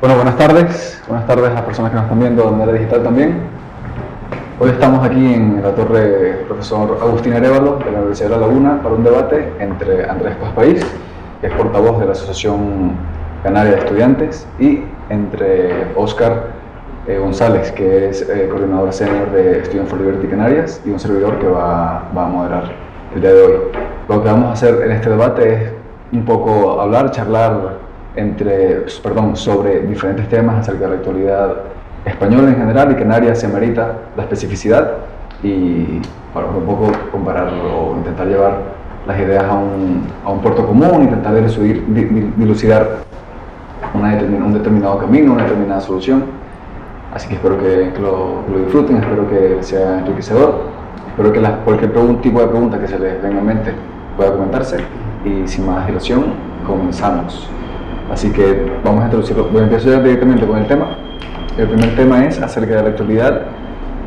Bueno, buenas tardes a las personas que nos están viendo de manera digital también. Hoy estamos aquí en la torre profesor Agustín Arévalo de la Universidad de La Laguna para un debate entre Andrés Paspaís, que es portavoz de la Asociación Canaria de Estudiantes, y entre Óscar González, que es coordinador senior de Student for Liberty Canarias, y un servidor que va a moderar el día de hoy. Lo que vamos a hacer en este debate es un poco charlar sobre diferentes temas acerca de la actualidad española en general, y Canarias se merita la especificidad, y para un poco comparar o intentar llevar las ideas a un puerto común, intentar dilucidar un determinado camino, una determinada solución. Así que espero que lo disfruten, espero que sea enriquecedor, espero que cualquier tipo de pregunta que se les venga en mente pueda comentarse, y sin más dilación comenzamos. Así que vamos a introducirlo. Voy a empezar directamente con el tema. El primer tema es acerca de la actualidad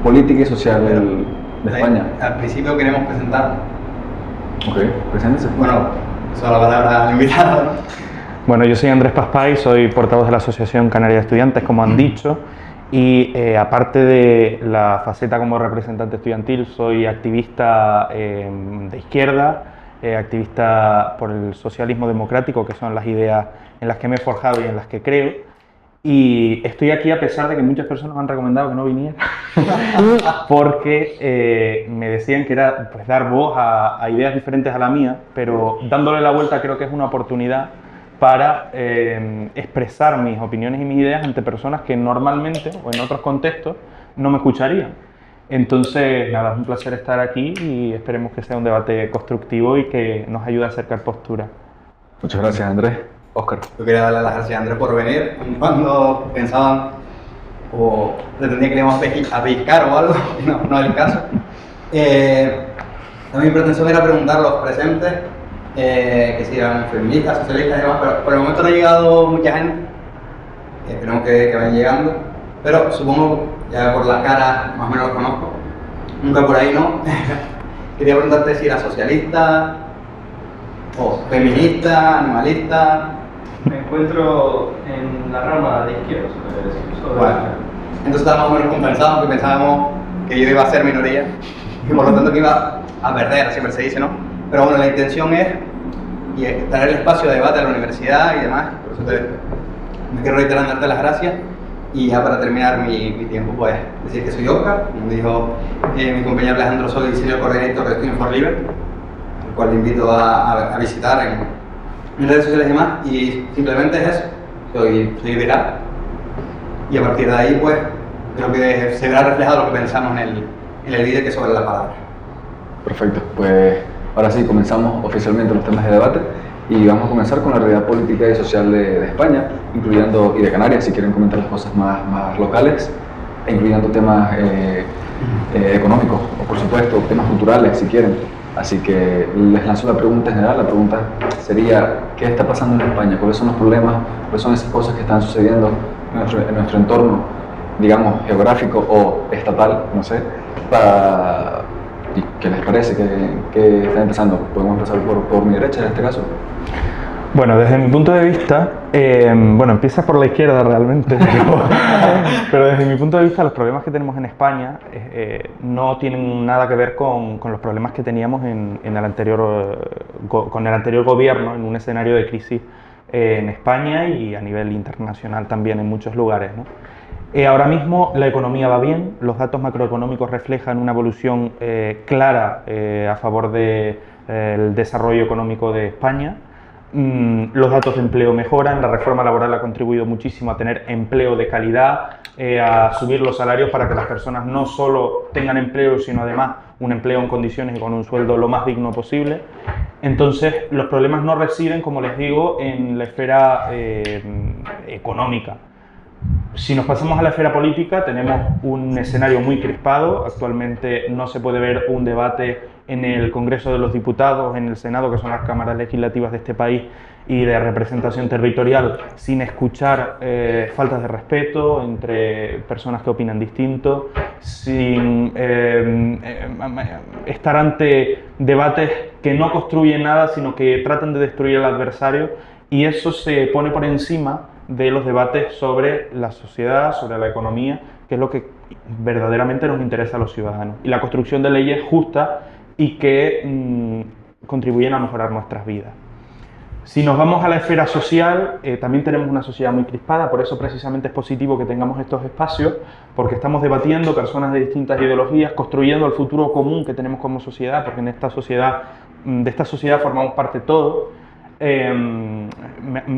política y social de España. Al principio queremos presentarnos. Ok, preséntese. Bueno, solo la palabra al invitado, ¿no? Bueno, yo soy Andrés Paspaís, soy portavoz de la Asociación Canaria de Estudiantes, como han dicho, y aparte de la faceta como representante estudiantil, soy activista de izquierda, activista por el socialismo democrático, que son las ideas en las que me he forjado y en las que creo. Y estoy aquí a pesar de que muchas personas me han recomendado que no viniera, porque me decían que era pues, dar voz a ideas diferentes a la mía, pero dándole la vuelta creo que es una oportunidad para expresar mis opiniones y mis ideas ante personas que normalmente o en otros contextos no me escucharían. Entonces, nada, es un placer estar aquí y esperemos que sea un debate constructivo y que nos ayude a acercar posturas. Muchas gracias, Andrés. Óscar. Yo quería darle las gracias a Andrés por venir. Cuando pensaban o pretendía que le íbamos a pescar o algo, no es el caso. Mi pretensión era preguntar a los presentes que si eran feministas, socialistas y demás, pero por el momento no ha llegado mucha gente. Esperemos que vayan llegando. Pero supongo, ya por la cara más o menos los conozco. Nunca por ahí no. Quería preguntarte si eras socialista o feminista, animalista. Me encuentro en la rama de izquierda, se puede decir. Bueno, entonces estábamos más o menos compensados, que pensábamos que yo iba a ser minoría y por lo tanto que iba a perder, siempre se dice, ¿no? Pero bueno, la intención es tener el espacio de debate a la universidad y demás, por eso me quiero reiterar en darte las gracias. Y ya para terminar mi tiempo, pues decir que soy Óscar, como dijo mi compañero Alejandro, soy senior coordinator de Student for Liberty, el cual le invito a visitar en redes sociales y demás, y simplemente es eso, soy liberal, y a partir de ahí pues creo que se verá reflejado lo que pensamos en el vídeo que es sobre la palabra. Perfecto, pues ahora sí comenzamos oficialmente los temas de debate, y vamos a comenzar con la realidad política y social de España, incluyendo, y de Canarias, si quieren comentar las cosas más locales, incluyendo temas económicos, o por supuesto temas culturales si quieren. Así que les lanzo la pregunta general. La pregunta sería: ¿qué está pasando en España? ¿Cuáles son los problemas? ¿Cuáles son esas cosas que están sucediendo en nuestro entorno, digamos, geográfico o estatal? No sé. ¿Y qué les parece? ¿Qué está empezando? Podemos empezar por mi derecha en este caso. Bueno, desde mi punto de vista, empieza por la izquierda realmente, pero desde mi punto de vista los problemas que tenemos en España no tienen nada que ver con los problemas que teníamos con el anterior gobierno en un escenario de crisis en España y a nivel internacional también en muchos lugares, ¿no? Ahora mismo la economía va bien, los datos macroeconómicos reflejan una evolución clara a favor del desarrollo económico de España. Los datos de empleo mejoran, la reforma laboral ha contribuido muchísimo a tener empleo de calidad, a subir los salarios para que las personas no solo tengan empleo, sino además un empleo en condiciones y con un sueldo lo más digno posible. Entonces, los problemas no residen, como les digo, en la esfera económica. Si nos pasamos a la esfera política, tenemos un escenario muy crispado. Actualmente no se puede ver un debate en el Congreso de los Diputados, en el Senado, que son las cámaras legislativas de este país y de representación territorial, sin escuchar faltas de respeto entre personas que opinan distinto, sin estar ante debates que no construyen nada, sino que tratan de destruir al adversario, y eso se pone por encima de los debates sobre la sociedad, sobre la economía, que es lo que verdaderamente nos interesa a los ciudadanos. Y la construcción de leyes justas y que contribuyen a mejorar nuestras vidas. Si nos vamos a la esfera social, también tenemos una sociedad muy crispada, por eso precisamente es positivo que tengamos estos espacios, porque estamos debatiendo personas de distintas ideologías, construyendo el futuro común que tenemos como sociedad, porque en esta sociedad, de esta sociedad formamos parte todos.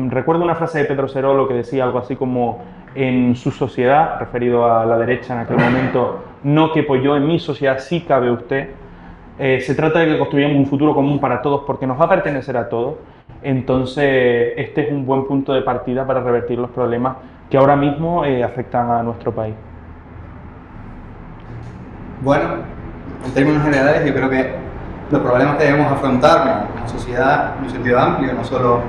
Recuerdo una frase de Pedro Serolo que decía algo así como: en su sociedad, referido a la derecha en aquel momento, no quepo yo, en mi sociedad sí cabe usted. Se trata de que construyamos un futuro común para todos, porque nos va a pertenecer a todos. Entonces, este es un buen punto de partida para revertir los problemas que ahora mismo afectan a nuestro país. Bueno, en términos generales, yo creo que los problemas que debemos afrontar como sociedad en un sentido amplio, no solo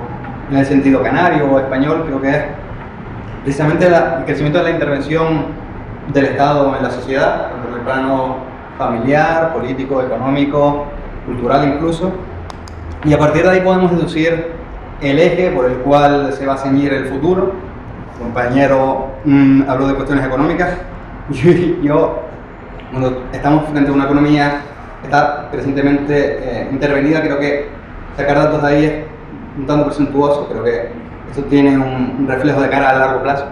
en el sentido canario o español, creo que es precisamente el crecimiento de la intervención del Estado en la sociedad, tanto en el plano familiar, político, económico, cultural incluso. Y a partir de ahí podemos deducir el eje por el cual se va a ceñir el futuro. El compañero habló de cuestiones económicas. Yo, cuando estamos frente a una economía que está crecientemente intervenida, creo que sacar datos de ahí es un tanto presuntuoso. Creo que esto tiene un reflejo de cara a largo plazo,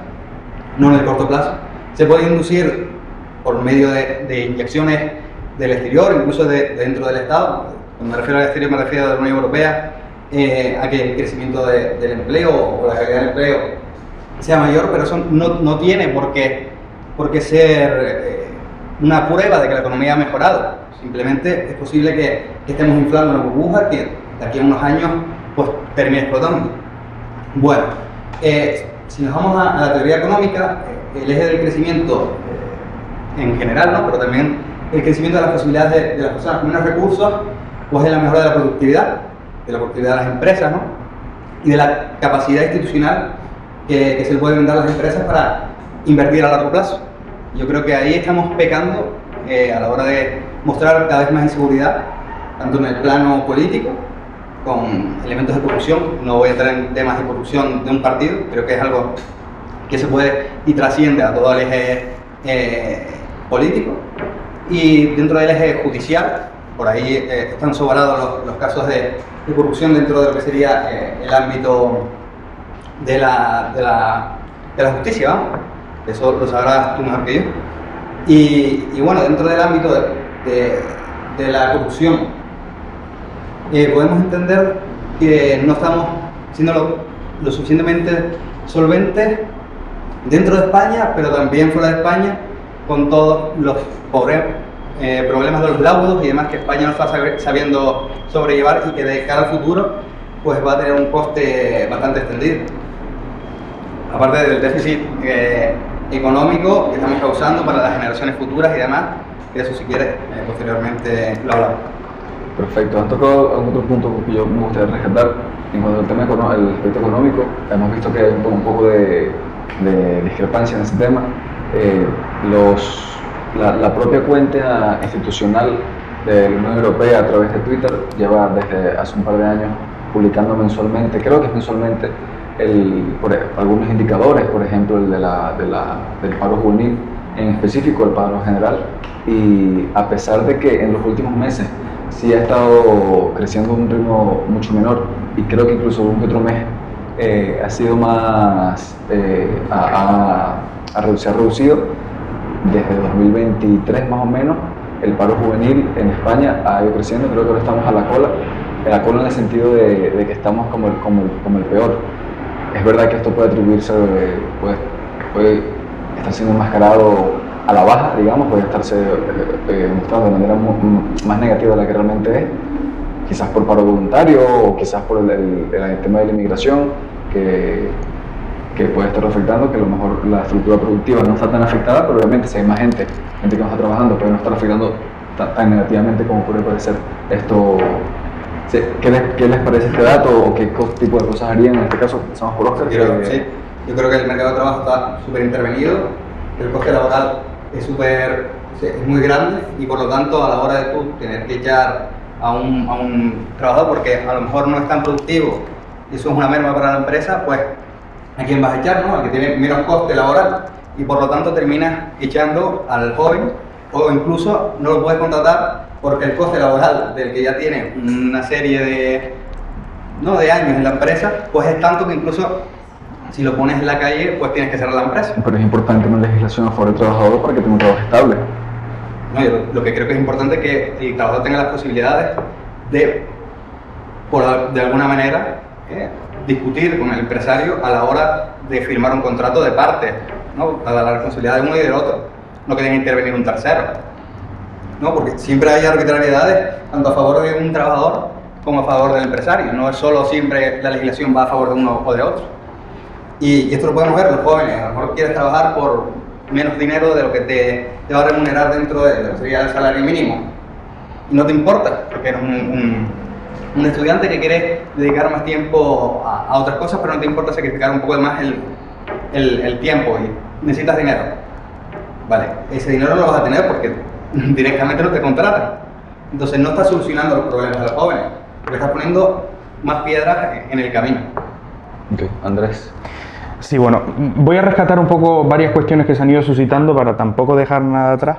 no en el corto plazo. Se puede inducir por medio de inyecciones del exterior, incluso dentro del Estado. Cuando me refiero al exterior me refiero a la Unión Europea, a que el crecimiento del empleo o la calidad del empleo sea mayor, pero eso no tiene por qué ser una prueba de que la economía ha mejorado. Simplemente es posible que estemos inflando una burbuja que de aquí a unos años pues termine explotando. Bueno, si nos vamos a la teoría económica, el eje del crecimiento en general, ¿no? Pero también el crecimiento de las posibilidades de las personas con menos recursos, pues es la mejora de la productividad de las empresas, ¿no? Y de la capacidad institucional que se le puede brindar a las empresas para invertir a largo plazo. Yo creo que ahí estamos pecando a la hora de mostrar cada vez más inseguridad, tanto en el plano político, con elementos de corrupción. No voy a entrar en temas de corrupción de un partido, creo que es algo que se puede y trasciende a todo el eje político. Y dentro del eje judicial, por ahí están sobrados los casos de corrupción dentro de lo que sería el ámbito de la justicia, ¿vamos? Eso lo sabrás tú mejor que yo. Y bueno, dentro del ámbito de la corrupción, podemos entender que no estamos siendo lo suficientemente solventes dentro de España, pero también fuera de España, con todos los problemas de los laudos y demás que España no está sabiendo sobrellevar y que de cara al futuro pues va a tener un coste bastante extendido. Aparte del déficit económico que estamos causando para las generaciones futuras y demás, que eso si quieres posteriormente lo hablamos. Perfecto, has tocado algún otro punto que yo me gustaría rescatar en cuanto al tema el aspecto económico. Hemos visto que hay un poco de discrepancia en ese tema. La propia cuenta institucional de la Unión Europea a través de Twitter lleva desde hace un par de años publicando mensualmente, creo que es mensualmente, algunos indicadores, por ejemplo el del paro juvenil, en específico el paro general, y a pesar de que en los últimos meses sí ha estado creciendo a un ritmo mucho menor, y creo que incluso un que otro mes ha sido más, se ha reducido. Desde 2023 más o menos, el paro juvenil en España ha ido creciendo, creo que ahora estamos a la cola en el sentido de que estamos como el peor. Es verdad que esto puede atribuirse, puede estar siendo enmascarado a la baja, digamos, puede estarse mostrando de manera más negativa de la que realmente es, quizás por paro voluntario o quizás por el tema de la inmigración, que puede estar afectando, que a lo mejor la estructura productiva no está tan afectada, pero obviamente si hay más gente que no está trabajando, puede no estar afectando tan negativamente como puede parecer. Esto, ¿qué les parece este dato o qué tipo de cosas harían en este caso? Empezamos por Óscar. Sí, yo creo que el mercado de trabajo está súper intervenido, el coste laboral es muy grande y por lo tanto a la hora de tú tener que echar a un trabajador porque a lo mejor no es tan productivo y eso es una merma para la empresa, pues a quién vas a echar, ¿no? Al que tiene menos coste laboral, y por lo tanto terminas echando al joven, o incluso no lo puedes contratar porque el coste laboral del que ya tiene una serie de años en la empresa, pues es tanto que incluso si lo pones en la calle, pues tienes que cerrar la empresa. Pero es importante una legislación a favor del trabajador para que tenga un trabajo estable. No, yo lo que creo que es importante es que el trabajador tenga las posibilidades de alguna manera, discutir con el empresario a la hora de firmar un contrato de parte, ¿no? A la responsabilidad de uno y del otro, no que tenga que intervenir un tercero, ¿no? Porque siempre hay arbitrariedades tanto a favor de un trabajador como a favor del empresario, no es solo siempre la legislación va a favor de uno o de otro. Y esto lo podemos ver los jóvenes, a lo mejor quieres trabajar por menos dinero de lo que te va a remunerar dentro de lo que sería el salario mínimo, y no te importa, porque eres un estudiante que quiere dedicar más tiempo a otras cosas, pero no te importa sacrificar un poco más el tiempo y necesitas dinero. Vale, ese dinero no lo vas a tener porque directamente no te contratan. Entonces no estás solucionando los problemas de los jóvenes, porque estás poniendo más piedras en el camino. Ok, Andrés. Sí, bueno, voy a rescatar un poco varias cuestiones que se han ido suscitando para tampoco dejar nada atrás.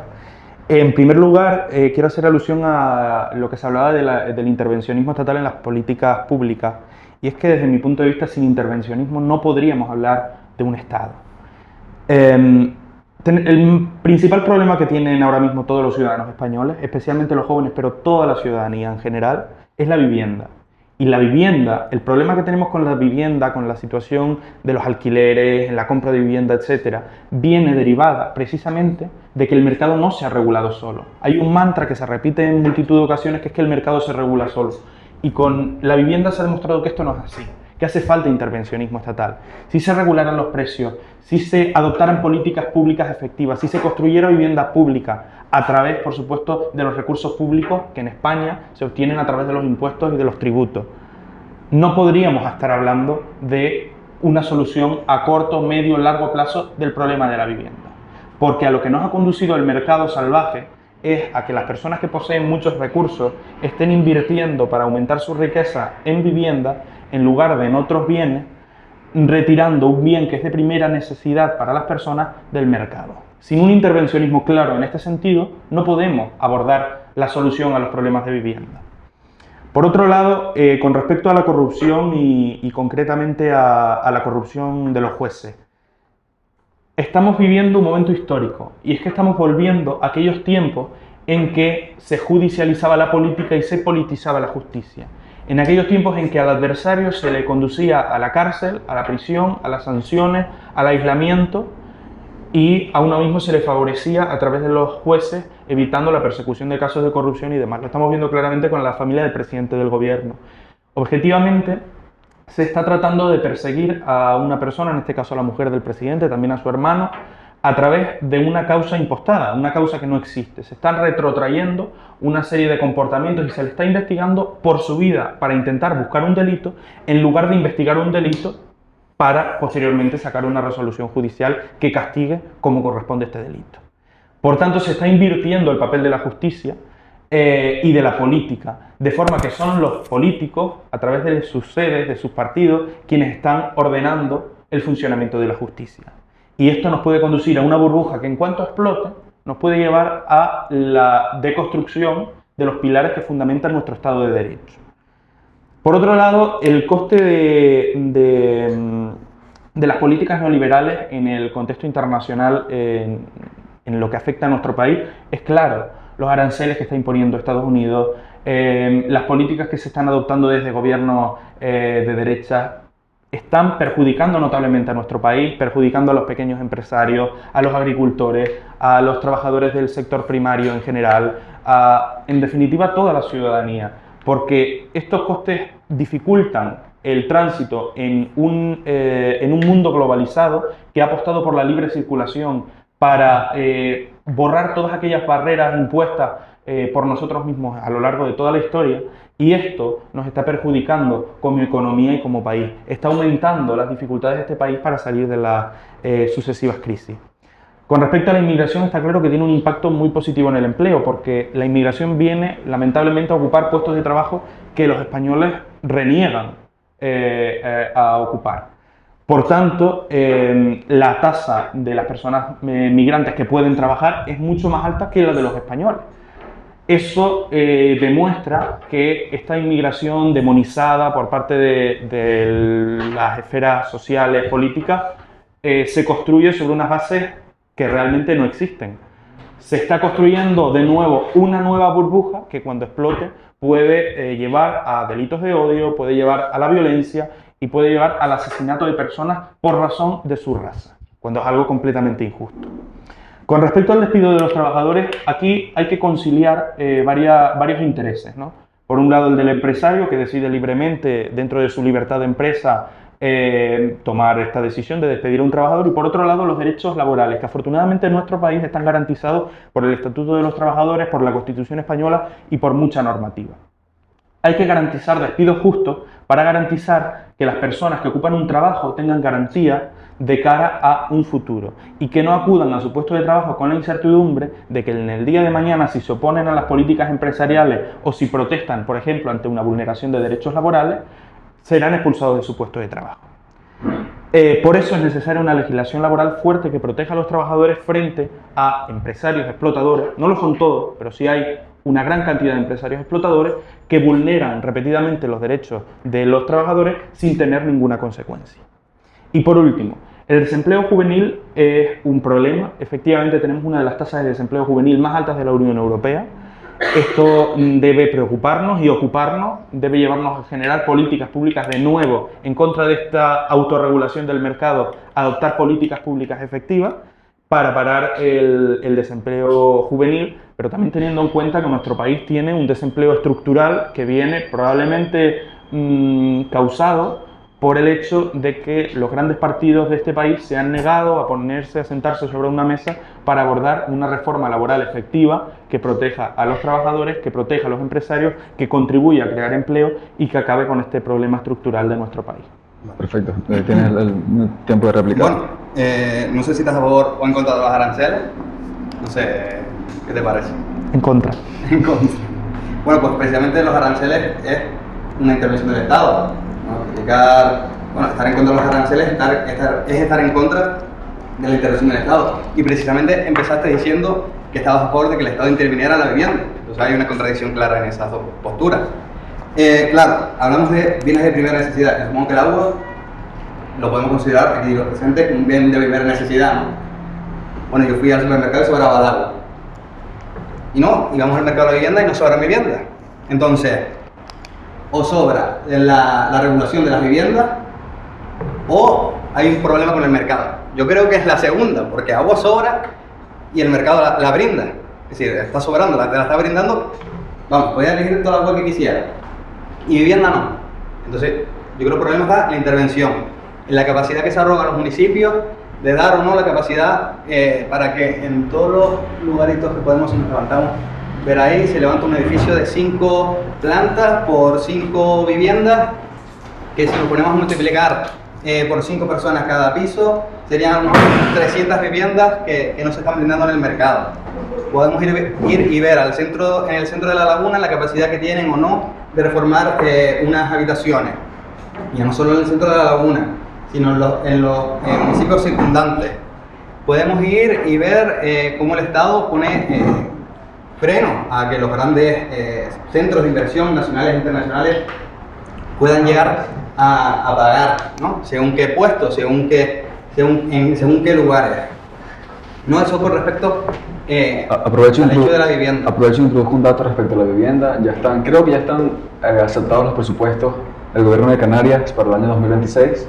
En primer lugar, quiero hacer alusión a lo que se hablaba del intervencionismo estatal en las políticas públicas, y es que desde mi punto de vista, sin intervencionismo no podríamos hablar de un Estado. El principal problema que tienen ahora mismo todos los ciudadanos españoles, especialmente los jóvenes, pero toda la ciudadanía en general, es la vivienda. Y la vivienda, el problema que tenemos con la vivienda, con la situación de los alquileres, en la compra de vivienda, etcétera, viene derivada precisamente de que el mercado no se ha regulado solo. Hay un mantra que se repite en multitud de ocasiones, que es que el mercado se regula solo. Y con la vivienda se ha demostrado que esto no es así, que hace falta intervencionismo estatal. Si se regularan los precios, si se adoptaran políticas públicas efectivas, si se construyera vivienda pública a través, por supuesto, de los recursos públicos que en España se obtienen a través de los impuestos y de los tributos, no podríamos estar hablando de una solución a corto, medio, largo plazo del problema de la vivienda. Porque a lo que nos ha conducido el mercado salvaje es a que las personas que poseen muchos recursos estén invirtiendo para aumentar su riqueza en vivienda en lugar de en otros bienes, retirando un bien que es de primera necesidad para las personas del mercado. Sin un intervencionismo claro en este sentido, no podemos abordar la solución a los problemas de vivienda. Por otro lado, con respecto a la corrupción y concretamente a la corrupción de los jueces, estamos viviendo un momento histórico, y es que estamos volviendo a aquellos tiempos en que se judicializaba la política y se politizaba la justicia. En aquellos tiempos en que al adversario se le conducía a la cárcel, a la prisión, a las sanciones, al aislamiento, y a uno mismo se le favorecía a través de los jueces, evitando la persecución de casos de corrupción y demás. Lo estamos viendo claramente con la familia del presidente del gobierno. Objetivamente, se está tratando de perseguir a una persona, en este caso a la mujer del presidente, también a su hermano, a través de una causa impostada, una causa que no existe. Se están retrotrayendo una serie de comportamientos y se le está investigando por su vida para intentar buscar un delito, en lugar de investigar un delito para posteriormente sacar una resolución judicial que castigue como corresponde este delito. Por tanto, se está invirtiendo el papel de la justicia y de la política, de forma que son los políticos, a través de sus sedes, de sus partidos, quienes están ordenando el funcionamiento de la justicia. Y esto nos puede conducir a una burbuja que, en cuanto explote, nos puede llevar a la deconstrucción de los pilares que fundamentan nuestro Estado de Derecho. Por otro lado, el coste de las políticas neoliberales en el contexto internacional, en lo que afecta a nuestro país, es claro. Los aranceles que está imponiendo Estados Unidos, las políticas que se están adoptando desde gobiernos de derecha, están perjudicando notablemente a nuestro país, perjudicando a los pequeños empresarios, a los agricultores, a los trabajadores del sector primario en general, en definitiva a toda la ciudadanía, porque estos costes dificultan el tránsito en un mundo globalizado que ha apostado por la libre circulación para borrar todas aquellas barreras impuestas por nosotros mismos a lo largo de toda la historia, y esto nos está perjudicando como economía y como país. Está aumentando las dificultades de este país para salir de las sucesivas crisis. Con respecto a la inmigración, está claro que tiene un impacto muy positivo en el empleo, porque la inmigración viene lamentablemente a ocupar puestos de trabajo que los españoles reniegan a ocupar. Por tanto, la tasa de las personas migrantes que pueden trabajar es mucho más alta que la de los españoles. Eso demuestra que esta inmigración demonizada por parte de las esferas sociales, políticas, se construye sobre unas bases que realmente no existen. Se está construyendo de nuevo una nueva burbuja que cuando explote puede llevar a delitos de odio, puede llevar a la violencia y puede llevar al asesinato de personas por razón de su raza, cuando es algo completamente injusto. Con respecto al despido de los trabajadores, aquí hay que conciliar varios intereses, ¿no? Por un lado, el del empresario, que decide libremente, dentro de su libertad de empresa, tomar esta decisión de despedir a un trabajador, y por otro lado, los derechos laborales, que afortunadamente en nuestro país están garantizados por el Estatuto de los Trabajadores, por la Constitución Española y por mucha normativa. Hay que garantizar despidos justos para garantizar que las personas que ocupan un trabajo tengan garantía de cara a un futuro y que no acudan a su puesto de trabajo con la incertidumbre de que en el día de mañana, si se oponen a las políticas empresariales o si protestan, por ejemplo, ante una vulneración de derechos laborales, serán expulsados de su puesto de trabajo. Por eso es necesaria una legislación laboral fuerte que proteja a los trabajadores frente a empresarios explotadores. No lo son todos, pero sí hay una gran cantidad de empresarios explotadores que vulneran repetidamente los derechos de los trabajadores sin tener ninguna consecuencia. Y por último, el desempleo juvenil es un problema. Efectivamente, tenemos una de las tasas de desempleo juvenil más altas de la Unión Europea. Esto debe preocuparnos y ocuparnos, debe llevarnos a generar políticas públicas de nuevo en contra de esta autorregulación del mercado, adoptar políticas públicas efectivas para parar el desempleo juvenil, pero también teniendo en cuenta que nuestro país tiene un desempleo estructural que viene probablemente causado por el hecho de que los grandes partidos de este país se han negado a sentarse sobre una mesa para abordar una reforma laboral efectiva que proteja a los trabajadores, que proteja a los empresarios, que contribuya a crear empleo y que acabe con este problema estructural de nuestro país. Perfecto. ¿Tienes el tiempo de réplica? Bueno, no sé si estás a favor o en contra de los aranceles. No sé, ¿qué te parece? En contra. En contra. Bueno, pues precisamente los aranceles es una intervención del Estado, ¿no? Estar en contra de los aranceles es estar en contra de la intervención del Estado. Y precisamente empezaste diciendo que estabas a favor de que el Estado interviniera en la vivienda. Entonces hay una contradicción clara en esas dos posturas. Claro, hablamos de bienes de primera necesidad. Supongo que el agua lo podemos considerar, aquí lo presente, un bien de primera necesidad, ¿no? Bueno, yo fui al supermercado y sobraba el agua. Y no, íbamos al mercado de la vivienda y no sobra vivienda. Entonces, o sobra la regulación de las viviendas o hay un problema con el mercado. Yo creo que es la segunda, porque agua sobra y el mercado la brinda. Es decir, está sobrando, te la está brindando, vamos, podía elegir toda la agua que quisiera. Y vivienda no. Entonces, yo creo que el problema está en la intervención, en la capacidad que se arrogan los municipios de dar o no la capacidad para que en todos los lugaritos que podemos, si nos levantamos, ver ahí, se levanta un edificio de 5 plantas por 5 viviendas, que si lo ponemos a multiplicar por 5 personas cada piso, serían unos 300 viviendas que no se están brindando en el mercado. Podemos ir y ver en el centro de la laguna la capacidad que tienen o no de reformar unas habitaciones. Y no solo en el centro de la laguna, sino en los municipios circundantes. Podemos ir y ver cómo el Estado pone freno a que los grandes centros de inversión nacionales e internacionales puedan llegar a pagar, ¿no? Según qué puestos, según qué lugares. No, eso con respecto al hecho de la vivienda. Aprovecho y introduzco un dato respecto a la vivienda. Creo que ya están aceptados los presupuestos del gobierno de Canarias para el año 2026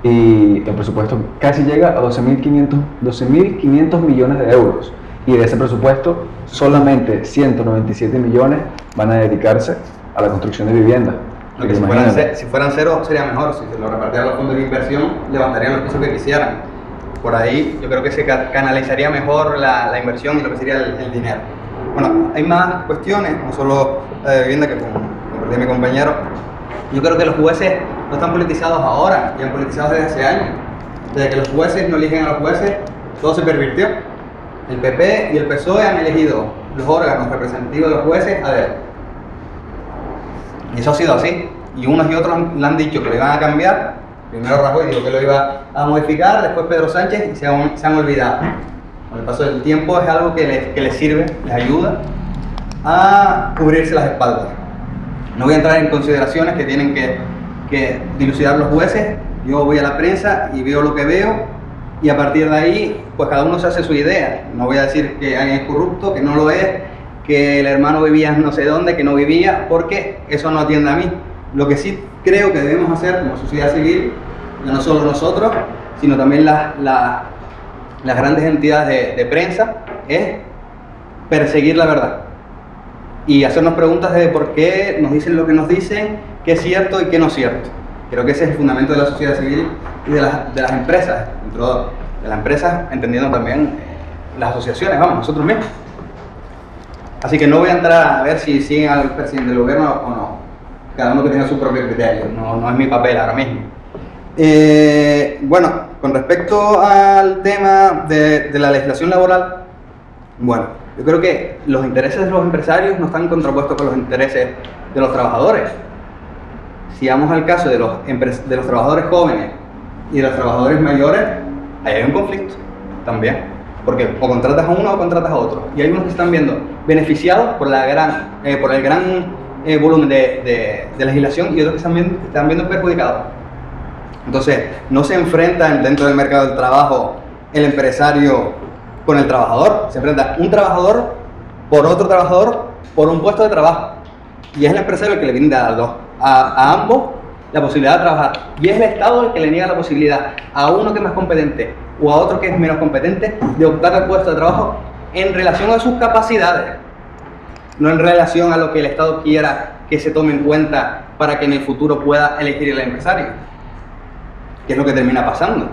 y el presupuesto casi llega a 12.500 millones de euros. Y de ese presupuesto, solamente 197 millones van a dedicarse a la construcción de viviendas. Si fueran cero sería mejor, si se lo repartieran los fondos de inversión, levantarían los pisos que quisieran. Por ahí yo creo que se canalizaría mejor la inversión y lo que sería el dinero. Bueno, hay más cuestiones, no solo la de vivienda que compartí mi compañero. Yo creo que los jueces no están politizados ahora, ya han politizados desde hace años. Desde que los jueces no eligen a los jueces, todo se pervirtió. El PP y el PSOE han elegido los órganos representativos de los jueces a dedo. Y eso ha sido así. Y unos y otros le han dicho que le van a cambiar Primero Rajoy dijo que lo iba a modificar, después Pedro Sánchez y se han olvidado. Con el paso del tiempo es algo que les sirve, les ayuda a cubrirse las espaldas. No voy a entrar en consideraciones que tienen que dilucidar los jueces. Yo voy a la prensa y veo lo que veo y a partir de ahí, pues cada uno se hace su idea. No voy a decir que alguien es corrupto, que no lo es, que el hermano vivía no sé dónde, que no vivía, porque eso no atiende a mí. Lo que sí creo que debemos hacer como sociedad civil, no solo nosotros, sino también las grandes entidades de prensa, es perseguir la verdad y hacernos preguntas de por qué nos dicen lo que nos dicen, qué es cierto y qué no es cierto. Creo que ese es el fundamento de la sociedad civil y de las empresas, dentro de las empresas entendiendo también las asociaciones, vamos, nosotros mismos. Así que no voy a entrar a ver si siguen al presidente del gobierno o no, cada uno que tenga su propio criterio, no es mi papel ahora mismo. Bueno, con respecto al tema de la legislación laboral, bueno, yo creo que los intereses de los empresarios no están contrapuestos con los intereses de los trabajadores. Si vamos al caso de los trabajadores jóvenes y de los trabajadores mayores, ahí hay un conflicto también, porque o contratas a uno o contratas a otro, y hay unos que están viendo beneficiados por el gran volumen de legislación y otros que están viendo perjudicados. Entonces, no se enfrentan dentro del mercado del trabajo el empresario con el trabajador, se enfrenta un trabajador por otro trabajador por un puesto de trabajo, y es el empresario el que le brinda a ambos la posibilidad de trabajar, y es el Estado el que le niega la posibilidad a uno que es más competente o a otro que es menos competente de optar al puesto de trabajo en relación a sus capacidades, no en relación a lo que el Estado quiera que se tome en cuenta para que en el futuro pueda elegir el empresario, que es lo que termina pasando.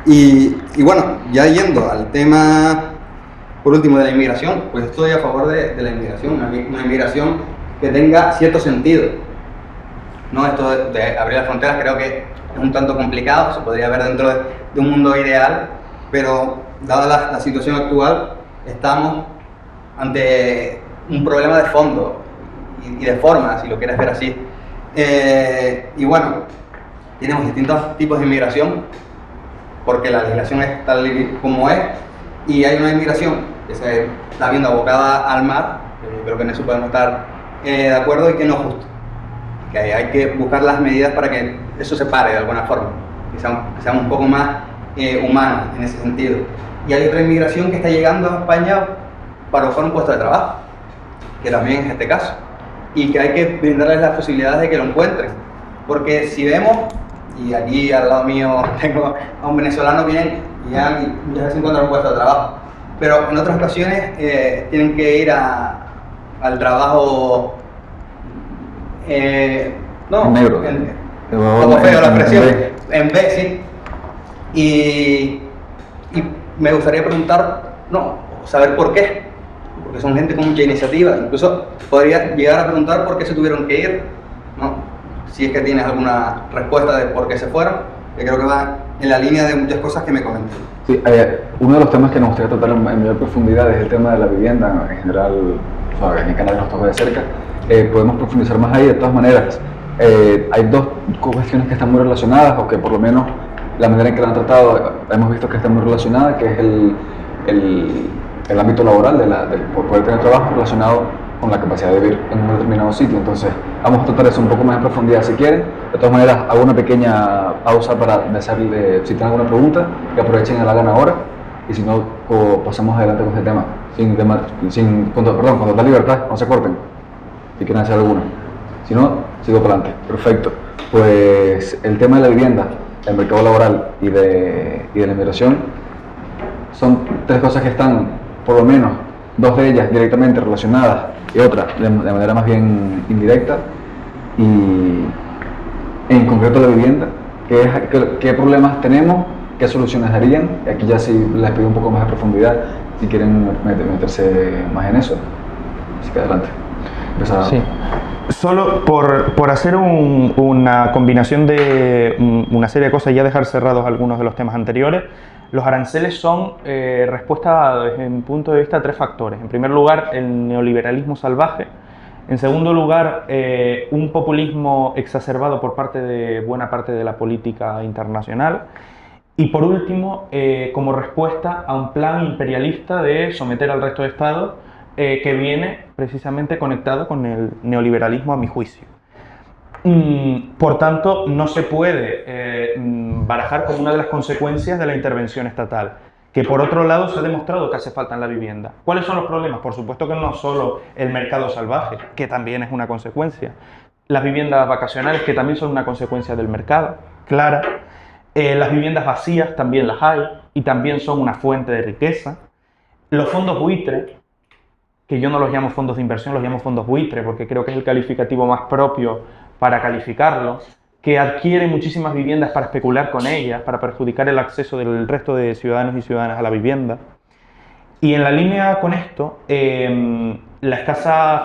Y bueno, ya yendo al tema, por último, de la inmigración, pues estoy a favor de la inmigración, una inmigración que tenga cierto sentido. No, esto de abrir las fronteras creo que es un tanto complicado, se podría ver dentro de un mundo ideal, pero dada la situación actual, estamos ante un problema de fondo y de forma, si lo quieres ver así. Y bueno, tenemos distintos tipos de inmigración, porque la legislación es tal como es, y hay una inmigración que se está viendo abocada al mar, que creo que en eso podemos estar de acuerdo, y que no es justo. Que hay que buscar las medidas para que eso se pare de alguna forma, que seamos un poco más humanos en ese sentido. Y hay otra inmigración que está llegando a España para buscar un puesto de trabajo, que también es este caso, y que hay que brindarles las posibilidades de que lo encuentren, porque si vemos, y aquí al lado mío tengo a un venezolano bien y ya muchas veces encuentran un puesto de trabajo, pero en otras ocasiones tienen que ir al trabajo negro, como feo la expresión, en B, sí. Y me gustaría preguntar, saber por qué, porque son gente con mucha iniciativa, incluso podría llegar a preguntar por qué se tuvieron que ir, ¿no? Si es que tienes alguna respuesta de por qué se fueron, que creo que va en la línea de muchas cosas que me comentan. Sí, uno de los temas que nos gustaría tratar en mayor profundidad es el tema de la vivienda en general, en el canal nos toca de cerca. Podemos profundizar más ahí. De todas maneras, hay dos cuestiones que están muy relacionadas, o que por lo menos la manera en que la han tratado hemos visto que están muy relacionadas, que es el ámbito laboral de poder tener trabajo relacionado con la capacidad de vivir en un determinado sitio. Entonces vamos a tratar eso un poco más en profundidad si quieren. De todas maneras, hago una pequeña pausa para hacerle, si tienen alguna pregunta, que aprovechen y la hagan ahora, y si no, pasamos adelante con este tema con total libertad, no se corten si quieren hacer alguna. Si no, sigo para adelante. Perfecto. Pues el tema de la vivienda, el mercado laboral y de la inmigración son tres cosas que están, por lo menos, dos de ellas directamente relacionadas y otra de manera más bien indirecta. Y en concreto la vivienda, ¿qué problemas tenemos? ¿Qué soluciones darían? Y aquí ya sí les pido un poco más de profundidad si quieren meterse más en eso. Así que adelante. Sí. Solo por hacer una combinación de una serie de cosas y ya dejar cerrados algunos de los temas anteriores. Los aranceles son respuesta, desde mi punto de vista, a tres factores. En primer lugar, el neoliberalismo salvaje, En segundo lugar, un populismo exacerbado por parte de buena parte de la política internacional. Y por último, como respuesta a un plan imperialista de someter al resto de Estados que viene precisamente conectado con el neoliberalismo, a mi juicio. Por tanto, no se puede barajar como una de las consecuencias de la intervención estatal, que por otro lado se ha demostrado que hace falta en la vivienda. ¿Cuáles son los problemas? Por supuesto que no solo el mercado salvaje, que también es una consecuencia, las viviendas vacacionales, que también son una consecuencia del mercado, clara, las viviendas vacías también las hay y también son una fuente de riqueza, los fondos buitre, que yo no los llamo fondos de inversión, los llamo fondos buitre porque creo que es el calificativo más propio para calificarlos, que adquieren muchísimas viviendas para especular con ellas, para perjudicar el acceso del resto de ciudadanos y ciudadanas a la vivienda. Y en la línea con esto, la escasa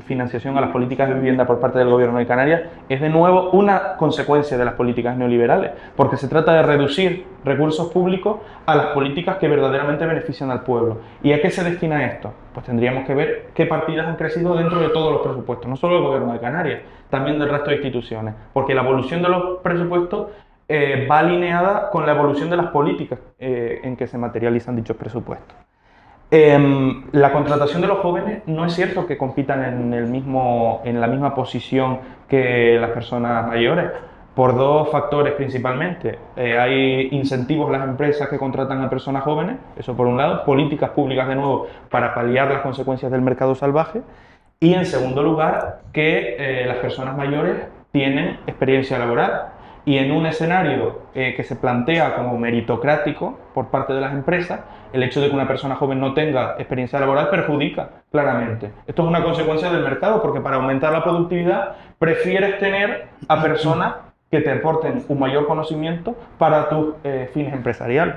financiación a las políticas de vivienda por parte del gobierno de Canarias es de nuevo una consecuencia de las políticas neoliberales, porque se trata de reducir recursos públicos a las políticas que verdaderamente benefician al pueblo. ¿Y a qué se destina esto? Pues tendríamos que ver qué partidas han crecido dentro de todos los presupuestos, no solo del gobierno de Canarias, también del resto de instituciones, porque la evolución de los presupuestos va alineada con la evolución de las políticas en que se materializan dichos presupuestos. La contratación de los jóvenes no es cierto que compitan en la misma posición que las personas mayores, por dos factores principalmente. Hay incentivos a las empresas que contratan a personas jóvenes, eso por un lado, políticas públicas de nuevo para paliar las consecuencias del mercado salvaje, y en segundo lugar que las personas mayores tienen experiencia laboral. Y en un escenario que se plantea como meritocrático por parte de las empresas, el hecho de que una persona joven no tenga experiencia laboral perjudica claramente. Esto es una consecuencia del mercado, porque para aumentar la productividad prefieres tener a personas que te aporten un mayor conocimiento para tus fines empresariales.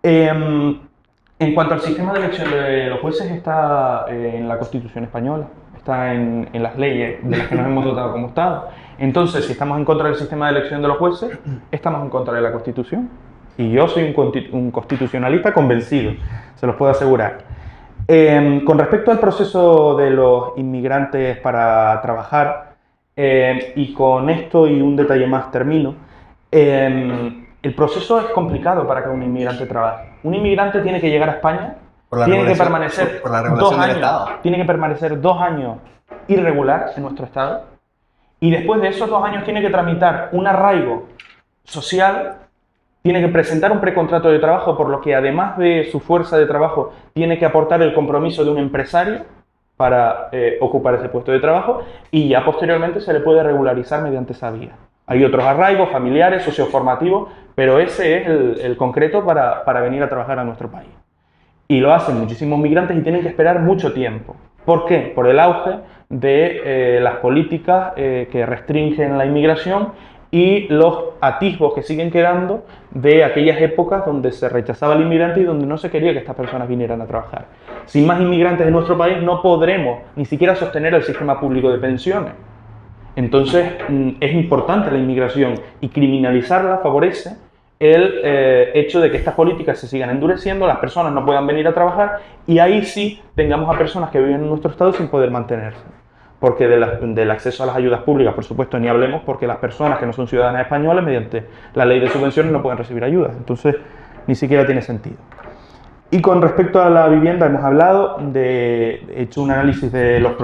En cuanto al sistema de elección de los jueces, está en la Constitución española, está en las leyes de las que nos hemos dotado como Estado. Entonces, si estamos en contra del sistema de elección de los jueces, estamos en contra de la Constitución. Y yo soy un constitucionalista convencido, se los puedo asegurar. Con respecto al proceso de los inmigrantes para trabajar, y con esto y un detalle más termino, el proceso es complicado para que un inmigrante trabaje. Un inmigrante tiene que llegar a España, tiene que permanecer 2 años, tiene que permanecer 2 años irregular en nuestro Estado, y después de esos 2 años tiene que tramitar un arraigo social, tiene que presentar un precontrato de trabajo, por lo que además de su fuerza de trabajo tiene que aportar el compromiso de un empresario para ocupar ese puesto de trabajo, y ya posteriormente se le puede regularizar mediante esa vía. Hay otros arraigos familiares, socioformativos, pero ese es el concreto para venir a trabajar a nuestro país. Y lo hacen muchísimos migrantes y tienen que esperar mucho tiempo. ¿Por qué? Por el auge de las políticas que restringen la inmigración y los atisbos que siguen quedando de aquellas épocas donde se rechazaba al inmigrante y donde no se quería que estas personas vinieran a trabajar. Sin más inmigrantes en nuestro país no podremos ni siquiera sostener el sistema público de pensiones. Entonces es importante la inmigración, y criminalizarla favorece el hecho de que estas políticas se sigan endureciendo, las personas no puedan venir a trabajar y ahí sí tengamos a personas que viven en nuestro estado sin poder mantenerse. Porque del acceso a las ayudas públicas, por supuesto, ni hablemos, porque las personas que no son ciudadanas españolas, mediante la ley de subvenciones, no pueden recibir ayudas. Entonces, ni siquiera tiene sentido. Y con respecto a la vivienda, hemos hablado, he hecho un análisis de los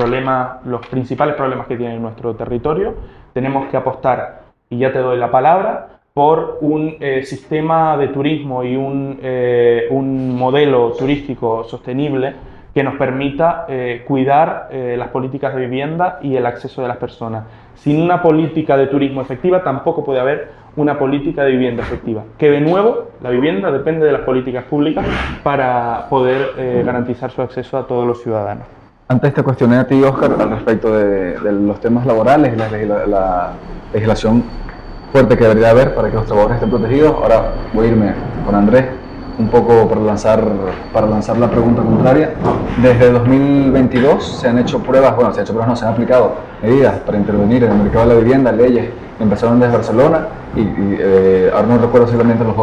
principales problemas que tiene nuestro territorio. Tenemos que apostar, y ya te doy la palabra, por un sistema de turismo y un modelo turístico sostenible que nos permita cuidar las políticas de vivienda y el acceso de las personas. Sin una política de turismo efectiva tampoco puede haber una política de vivienda efectiva. Que de nuevo, la vivienda depende de las políticas públicas para poder garantizar su acceso a todos los ciudadanos. Antes te cuestioné a ti, Óscar, al respecto de los temas laborales, la legislación fuerte que debería haber para que los trabajadores estén protegidos. Ahora voy a irme con Andrés un poco para lanzar la pregunta contraria. Desde 2022 se han hecho pruebas, se han aplicado medidas para intervenir en el mercado de la vivienda, leyes que empezaron desde Barcelona y ahora no recuerdo exactamente las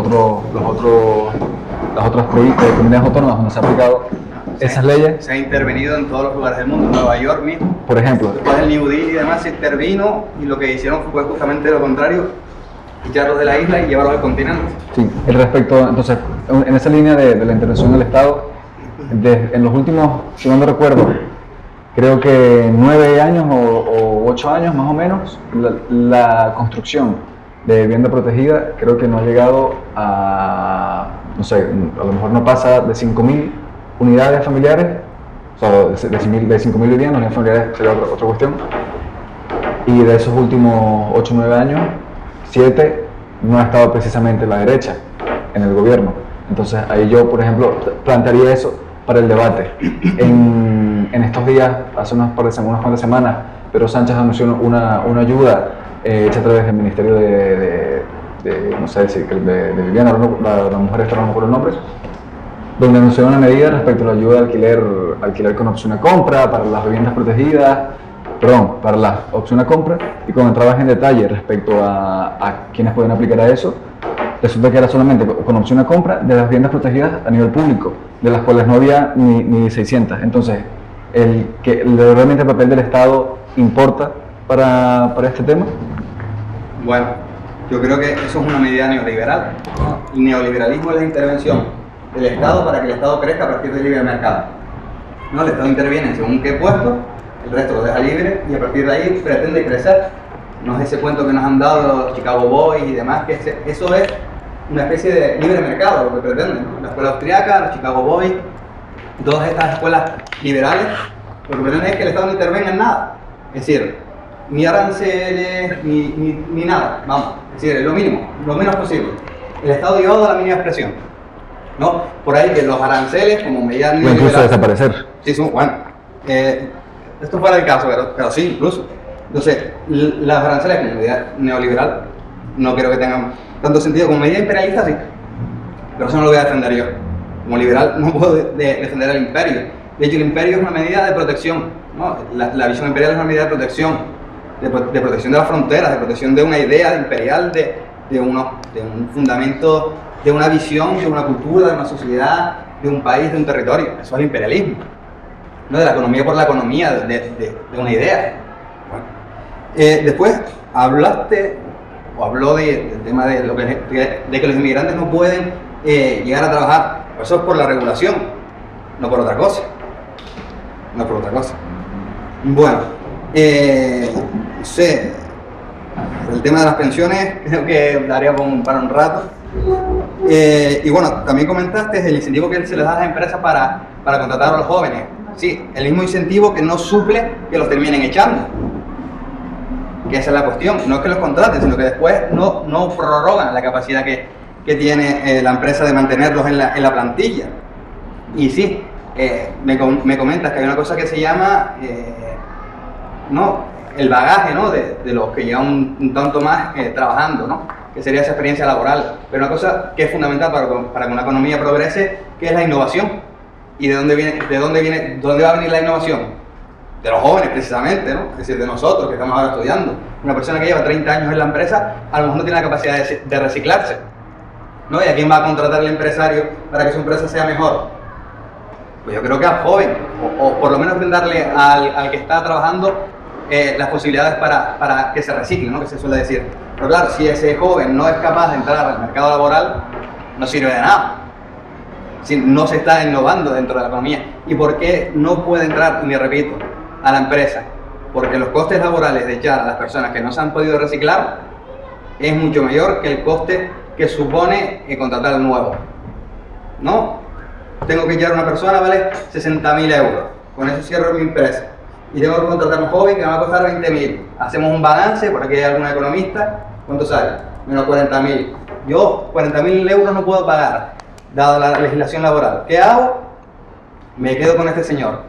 otras comunidades autónomas donde se ha aplicado, esas leyes, se ha intervenido en todos los lugares del mundo, en Nueva York mismo. por ejemplo, Después del New Deal y demás se intervino y lo que hicieron fue justamente lo contrario, quitarlos de la isla y llevarlos al continente. sí, entonces, en esa línea de la intervención del Estado, en los últimos, si no me recuerdo, creo que 9 años o 8 años más o menos, la construcción de vivienda protegida creo que no ha llegado a, no sé, a lo mejor no pasa de 5.000 unidades familiares, o sea, de 5.000 viviendas, unidades familiares sería otra cuestión, y de esos últimos 8 o 9 años, 7 no ha estado precisamente la derecha en el gobierno. Entonces ahí yo, por ejemplo, plantearía eso para el debate. En estos días, hace unas cuantas semanas, Pedro Sánchez anunció una ayuda hecha a través del Ministerio de no sé si de Vivienda, la mujer esta no me acuerdo el nombre, donde anunció una medida respecto a la ayuda de alquiler con opción a compra para las viviendas protegidas, para la opción a compra, y cuando entrabas en detalle respecto a quienes pueden aplicar a eso, resulta que era solamente con opción a compra de las viviendas protegidas a nivel público, de las cuales no había ni 600. Entonces, realmente el papel del Estado importa para este tema. Bueno, yo creo que eso es una medida neoliberal, ¿no? El neoliberalismo es la intervención del Estado para que el Estado crezca a partir del libre mercado, ¿no? El Estado interviene según qué puesto, el resto lo deja libre y a partir de ahí pretende crecer. No es ese cuento que nos han dado los Chicago Boys y demás, que eso es una especie de libre mercado lo que pretenden, ¿no? La escuela austriaca, los Chicago Boys, todas estas escuelas liberales, lo que pretenden es que el Estado no intervenga en nada. Es decir, ni aranceles, ni nada, vamos. Es decir, lo mínimo, lo menos posible. El Estado llevado a la mínima expresión, ¿no? Por ahí que los aranceles, como medida O incluso desaparecer. Sí, bueno. Esto fuera el caso, pero sí, incluso. Entonces, las aranceles como medida neoliberal no creo que tengan tanto sentido. Como medida imperialista, sí. Pero eso no lo voy a defender yo. Como liberal no puedo defender el imperio. De hecho, el imperio es una medida de protección, ¿no? La visión imperial es una medida de protección, de protección de las fronteras, de protección de una idea imperial, de un fundamento, de una visión, de una cultura, de una sociedad, de un país, de un territorio. Eso es el imperialismo, ¿no? De la economía por la economía, de una idea. Bueno. Después habló del tema de que los inmigrantes no pueden llegar a trabajar. Eso es por la regulación, no por otra cosa. No por otra cosa. Bueno, no sé, el tema de las pensiones creo que daría para un rato. Y bueno, también comentaste el incentivo que se les da a las empresas para contratar a los jóvenes. Sí, el mismo incentivo que no suple que los terminen echando. Que esa es la cuestión, no es que los contraten, sino que después no prorrogan la capacidad que tiene la empresa de mantenerlos en la plantilla. Y sí, me comentas que hay una cosa que se llama el bagaje, ¿no? de los que llevan un tanto más trabajando, ¿no? Que sería esa experiencia laboral. Pero una cosa que es fundamental para que una economía progrese, que es la innovación. ¿Y de dónde va a venir la innovación? De los jóvenes precisamente, ¿no? Es decir, de nosotros que estamos ahora estudiando. Una persona que lleva 30 años en la empresa a lo mejor no tiene la capacidad de reciclarse, ¿no? ¿Y a quién va a contratar el empresario para que su empresa sea mejor? Pues yo creo que al joven, o por lo menos brindarle al que está trabajando las posibilidades para que se recicle, ¿no? Que se suele decir. Pero claro, si ese joven no es capaz de entrar al mercado laboral, no sirve de nada. Si no se está innovando dentro de la economía. ¿Y por qué no puede entrar, me repito, a la empresa? Porque los costes laborales de echar a las personas que no se han podido reciclar es mucho mayor que el coste que supone contratar al nuevo, ¿no? Tengo que echar a una persona, vale 60.000 euros, con eso cierro mi empresa, y tengo que contratar a un joven que me va a costar 20.000. Hacemos un balance, por aquí hay algún economista, ¿cuánto sale? Menos 40.000. Yo 40.000 euros no puedo pagar, dada la legislación laboral. ¿Qué hago? Me quedo con este señor.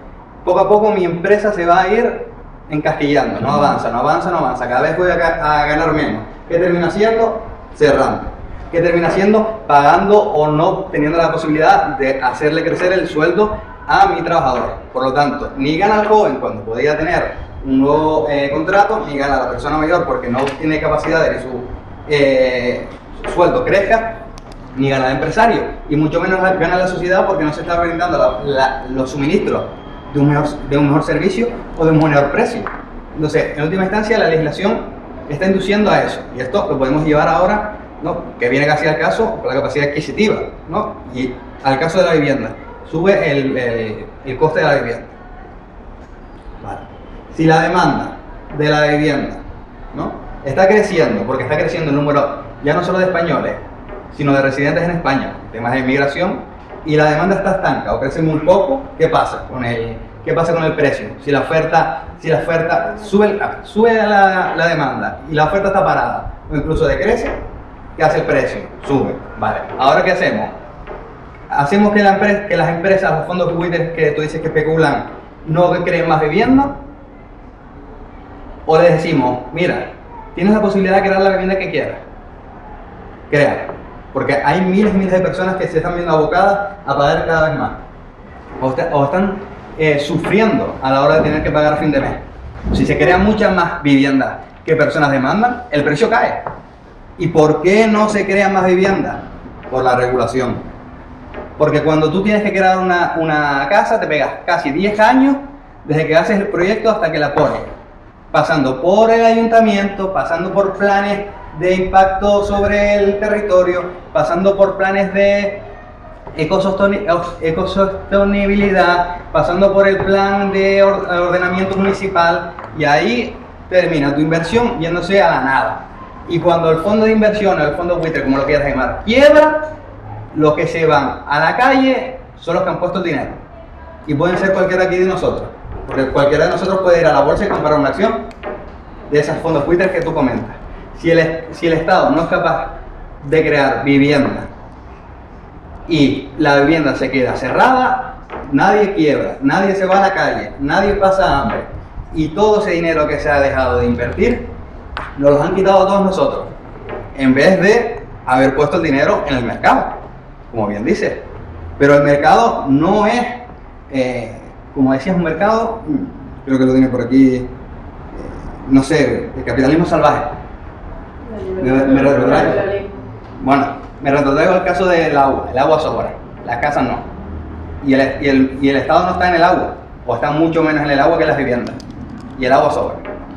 Poco a poco mi empresa se va a ir encasquillando, no avanza, cada vez voy a ganar menos. ¿Qué termina haciendo? Cerrando. ¿Qué termina haciendo? Pagando o no teniendo la posibilidad de hacerle crecer el sueldo a mi trabajador. Por lo tanto, ni gana el joven cuando podría tener un nuevo contrato, ni gana la persona mayor porque no tiene capacidad de que su sueldo crezca, ni gana el empresario, y mucho menos gana la sociedad porque no se está brindando los suministros de un mejor servicio o de un menor precio. Entonces, en última instancia, la legislación está induciendo a eso, y esto lo podemos llevar ahora, ¿no?, que viene casi al caso con la capacidad adquisitiva, ¿no?, y al caso de la vivienda. Sube el coste de la vivienda. Vale. Si la demanda de la vivienda, ¿no?, está creciendo, porque está creciendo el número ya no solo de españoles, sino de residentes en España, temas de inmigración, y la demanda está estanca o crece muy poco, ¿qué pasa con el precio? Si la oferta sube la demanda y la oferta está parada, o incluso decrece, ¿qué hace el precio? Sube. Vale. Ahora, ¿qué hacemos? Hacemos que las empresas, los fondos buitres que tú dices que especulan, no creen más vivienda, o les decimos, mira, tienes la posibilidad de crear la vivienda que quieras, crear, porque hay miles y miles de personas que se están viendo abocadas a pagar cada vez más, o están sufriendo a la hora de tener que pagar a fin de mes. Si se crean muchas más viviendas que personas demandan, el precio cae. ¿Y por qué no se crean más viviendas? Por la regulación. Porque cuando tú tienes que crear una casa, te pegas casi 10 años desde que haces el proyecto hasta que la pones, pasando por el ayuntamiento, pasando por planes de impacto sobre el territorio, pasando por planes de ecosostenibilidad, pasando por el plan de ordenamiento municipal, y ahí termina tu inversión yéndose a la nada. Y cuando el fondo de inversión o el fondo buitre, como lo quieras llamar, quiebra, los que se van a la calle son los que han puesto el dinero. Y pueden ser cualquiera aquí de nosotros, porque cualquiera de nosotros puede ir a la bolsa y comprar una acción de esos fondos buitres que tú comentas. Si el Estado no es capaz de crear vivienda y la vivienda se queda cerrada, nadie quiebra, nadie se va a la calle, nadie pasa hambre, y todo ese dinero que se ha dejado de invertir nos lo han quitado a todos nosotros, en vez de haber puesto el dinero en el mercado, como bien dice. Pero el mercado no es, como decías, un mercado, creo que lo tiene por aquí, no sé, el capitalismo salvaje. Me retrotraigo. Bueno, me retrotraigo al caso del agua. El agua sobra, las casas no. Y el Estado no está en el agua, o está mucho menos en el agua que en las viviendas. Y el agua sobra.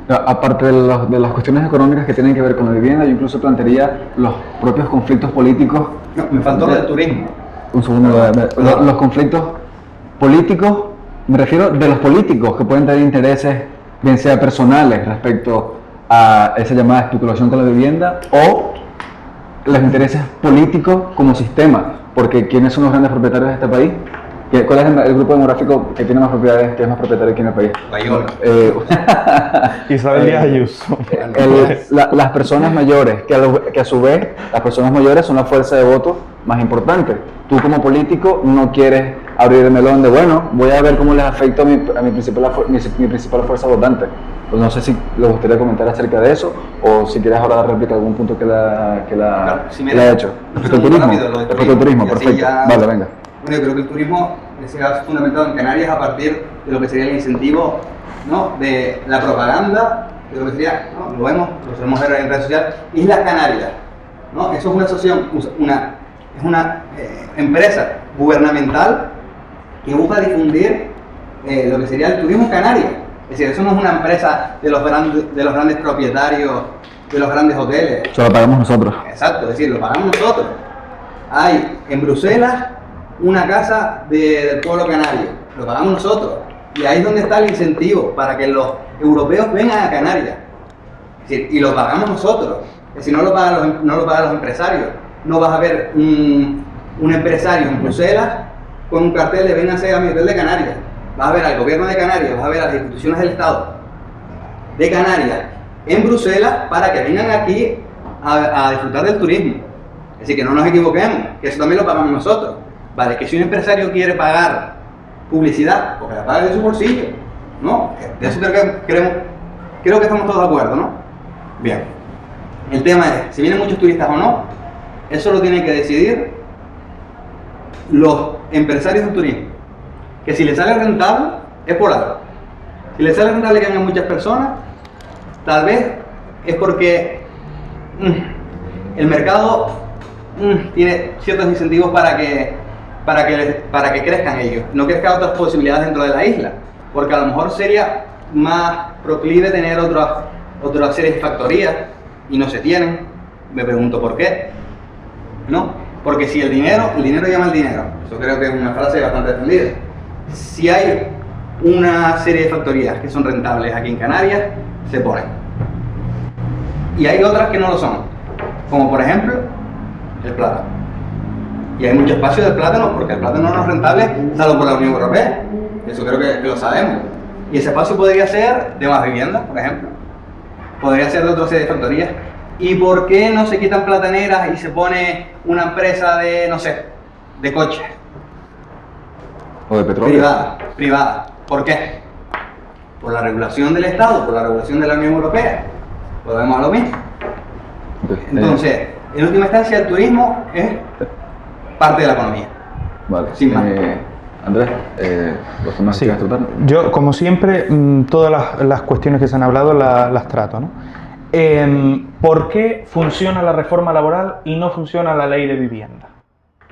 Aparte de las cuestiones económicas que tienen que ver con la vivienda, yo incluso plantearía los propios conflictos políticos. No, me faltó lo del turismo. Un segundo, los conflictos políticos, me refiero de los políticos que pueden tener intereses, bien sea personales respecto a esa llamada especulación con la vivienda, o los intereses políticos como sistema, porque ¿quiénes son los grandes propietarios de este país? ¿Cuál es el grupo demográfico que tiene más propiedades, que es más propietario aquí en el país? Bayona. Isabel Díaz Ayuso. Las personas mayores, que a su vez, las personas mayores son la fuerza de voto más importante. Tú como político no quieres abrir el melón de, bueno, voy a ver cómo les afecta a mi principal fuerza votante. Pues no sé si le gustaría comentar acerca de eso, o si quieres ahora dar réplica a algún punto que la ha hecho. Respecto al turismo, perfecto. Ya, vale, venga. Bueno, yo creo que el turismo se ha fundamentado en Canarias a partir de lo que sería el incentivo, ¿no?, de la propaganda, de lo que sería, ¿no?, lo podemos ver en redes sociales, Islas Canarias, ¿no? Eso es una asociación, es una empresa gubernamental que busca difundir lo que sería el turismo en Canarias. Es decir, eso no es una empresa de los grandes propietarios, de los grandes hoteles. Eso lo pagamos nosotros. Exacto, es decir, lo pagamos nosotros. Hay en Bruselas una casa del pueblo canario, lo pagamos nosotros. Y ahí es donde está el incentivo para que los europeos vengan a Canarias. Es decir, y lo pagamos nosotros. Es decir, no lo pagan los empresarios. No vas a ver un empresario en Bruselas con un cartel de vénganse a mi hotel de Canarias. Vas a ver al gobierno de Canarias, vas a ver a las instituciones del Estado de Canarias en Bruselas para que vengan aquí a disfrutar del turismo. Es decir, que no nos equivoquemos, que eso también lo pagamos nosotros. Vale, que si un empresario quiere pagar publicidad, porque la paga de su bolsillo, ¿no? De eso creo que estamos todos de acuerdo, ¿no? Bien. El tema es, si vienen muchos turistas o no, eso lo tienen que decidir los empresarios del turismo. Que si les sale rentable, es por algo. Si les sale rentable que vengan muchas personas, tal vez es porque el mercado tiene ciertos incentivos para que crezcan ellos, no crezcan otras posibilidades dentro de la isla, porque a lo mejor sería más proclive tener otra serie de factorías y no se tienen. Me pregunto por qué, ¿no? Porque si el dinero llama al dinero, eso creo que es una frase bastante extendida. Si hay una serie de factorías que son rentables aquí en Canarias, se ponen. Y hay otras que no lo son, como por ejemplo el plátano. Y hay mucho espacio del plátano porque el plátano no es rentable salvo por la Unión Europea. Eso creo que lo sabemos. Y ese espacio podría ser de más viviendas, por ejemplo. Podría ser de otra serie de factorías. ¿Y por qué no se quitan plataneras y se pone una empresa de, no sé, de coches? ¿O de petróleo? Privada. ¿Por qué? Por la regulación del Estado, por la regulación de la Unión Europea. Podemos a lo mismo. Entonces, en última instancia, el turismo es parte de la economía. Vale. Sin más. Andrés, los temas que quieras tratar. Yo, como siempre, todas las cuestiones que se han hablado las trato, ¿no? ¿Por qué funciona la reforma laboral y no funciona la ley de vivienda?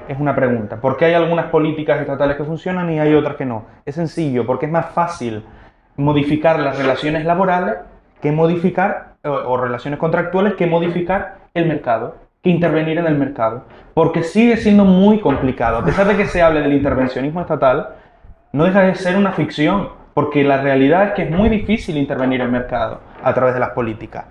Es una pregunta. ¿Por qué hay algunas políticas estatales que funcionan y hay otras que no? Es sencillo, porque es más fácil modificar las relaciones laborales que modificar, o relaciones contractuales, que modificar el mercado, que intervenir en el mercado. Porque sigue siendo muy complicado. A pesar de que se hable del intervencionismo estatal, no deja de ser una ficción, porque la realidad es que es muy difícil intervenir en el mercado a través de las políticas.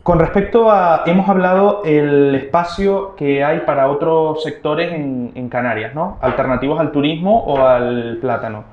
Con respecto a, hemos hablado el espacio que hay para otros sectores en Canarias, ¿no? Alternativos al turismo o al plátano.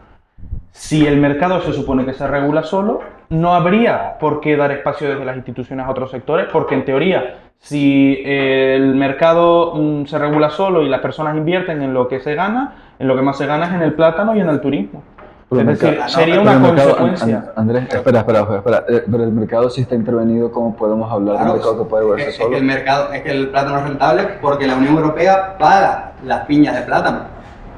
Si el mercado se supone que se regula solo, no habría por qué dar espacio desde las instituciones a otros sectores, porque en teoría, si el mercado se regula solo y las personas invierten en lo que se gana, en lo que más se gana es en el plátano y en el turismo. Pero Es decir, mercado, sería pero una el mercado, consecuencia. Andrés, espera. Pero el mercado sí está intervenido, ¿cómo podemos hablar de un mercado que puede verse solo? Es que el plátano es rentable porque la Unión Europea paga las piñas de plátano.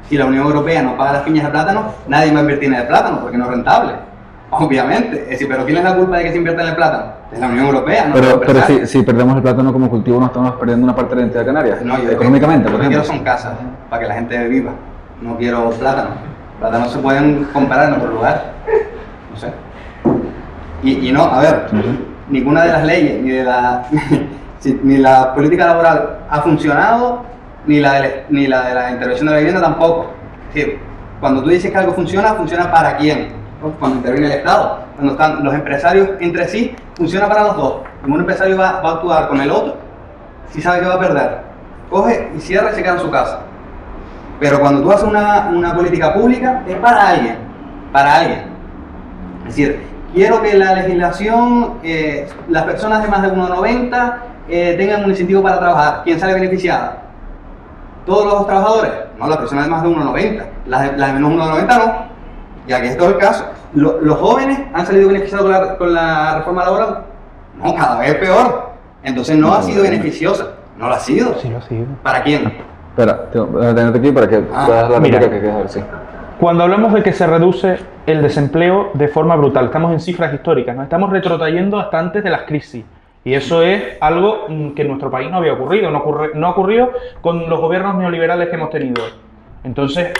Si la Unión Europea no paga las piñas de plátano, nadie va a invertir en el plátano porque no es rentable. Obviamente. Es decir, pero ¿quién es la culpa de que se invierta en el plátano? Es la Unión Europea, no los Pero empresarios. si perdemos el plátano como cultivo, no estamos perdiendo una parte de la identidad canaria. No, yo económicamente, lo por que quiero ejemplo. son casas para que la gente viva. No quiero plátano. Plátanos se pueden comprar en otro lugar. No sé. Y no, a ver, ninguna de las leyes, ni la política laboral ha funcionado, ni la de la intervención de la vivienda tampoco. Es decir, cuando tú dices que algo funciona, ¿funciona para quién? Cuando interviene el Estado. Cuando están los empresarios entre sí, funciona para los dos. Como un empresario va a actuar con el otro, si sabe que va a perder, coge y cierra y se queda en su casa. Pero cuando tú haces una política pública, es para alguien, Es decir, quiero que la legislación, las personas de más de 1,90 tengan un incentivo para trabajar. ¿Quién sale beneficiada? ¿Todos los trabajadores? No, las personas de más de 1,90. Las de menos 1,90 no. Y aquí es todo el caso. ¿Los jóvenes han salido beneficiados con la reforma laboral? No, cada vez peor. Entonces no ha sido beneficiosa. No lo ha sido. Sí, lo ha sido. ¿Para quién? Espera, tenerte aquí para que puedas la mira. réplica que quieras decir. Cuando hablamos de que se reduce el desempleo de forma brutal, estamos en cifras históricas, nos estamos retrotrayendo hasta antes de las crisis. Y eso es algo que en nuestro país no había ocurrido, no ha ocurrido con los gobiernos neoliberales que hemos tenido. Entonces,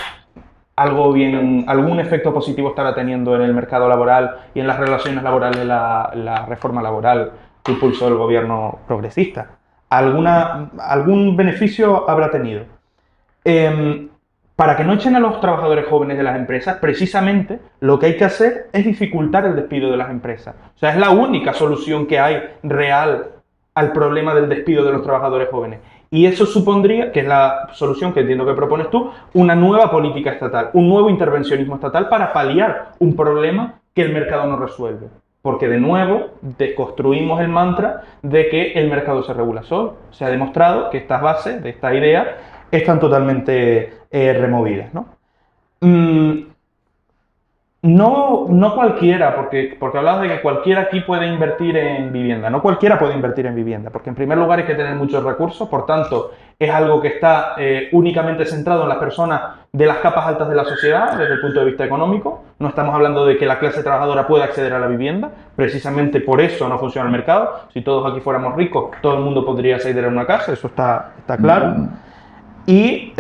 algún efecto positivo estará teniendo en el mercado laboral y en las relaciones laborales la reforma laboral que impulsó el gobierno progresista. Algún beneficio habrá tenido. Para que no echen a los trabajadores jóvenes de las empresas, precisamente lo que hay que hacer es dificultar el despido de las empresas. O sea, es la única solución que hay real al problema del despido de los trabajadores jóvenes. Y eso supondría, que es la solución que entiendo que propones tú, una nueva política estatal, un nuevo intervencionismo estatal para paliar un problema que el mercado no resuelve. Porque de nuevo desconstruimos el mantra de que el mercado se regula solo. Se ha demostrado que estas bases de esta idea están totalmente removidas, ¿no? No cualquiera, porque hablabas de que cualquiera aquí puede invertir en vivienda. No cualquiera puede invertir en vivienda, porque en primer lugar hay que tener muchos recursos, por tanto, es algo que está únicamente centrado en las personas de las capas altas de la sociedad desde el punto de vista económico. No estamos hablando de que la clase trabajadora pueda acceder a la vivienda, precisamente por eso no funciona el mercado. Si todos aquí fuéramos ricos, todo el mundo podría acceder a una casa, eso está claro. Y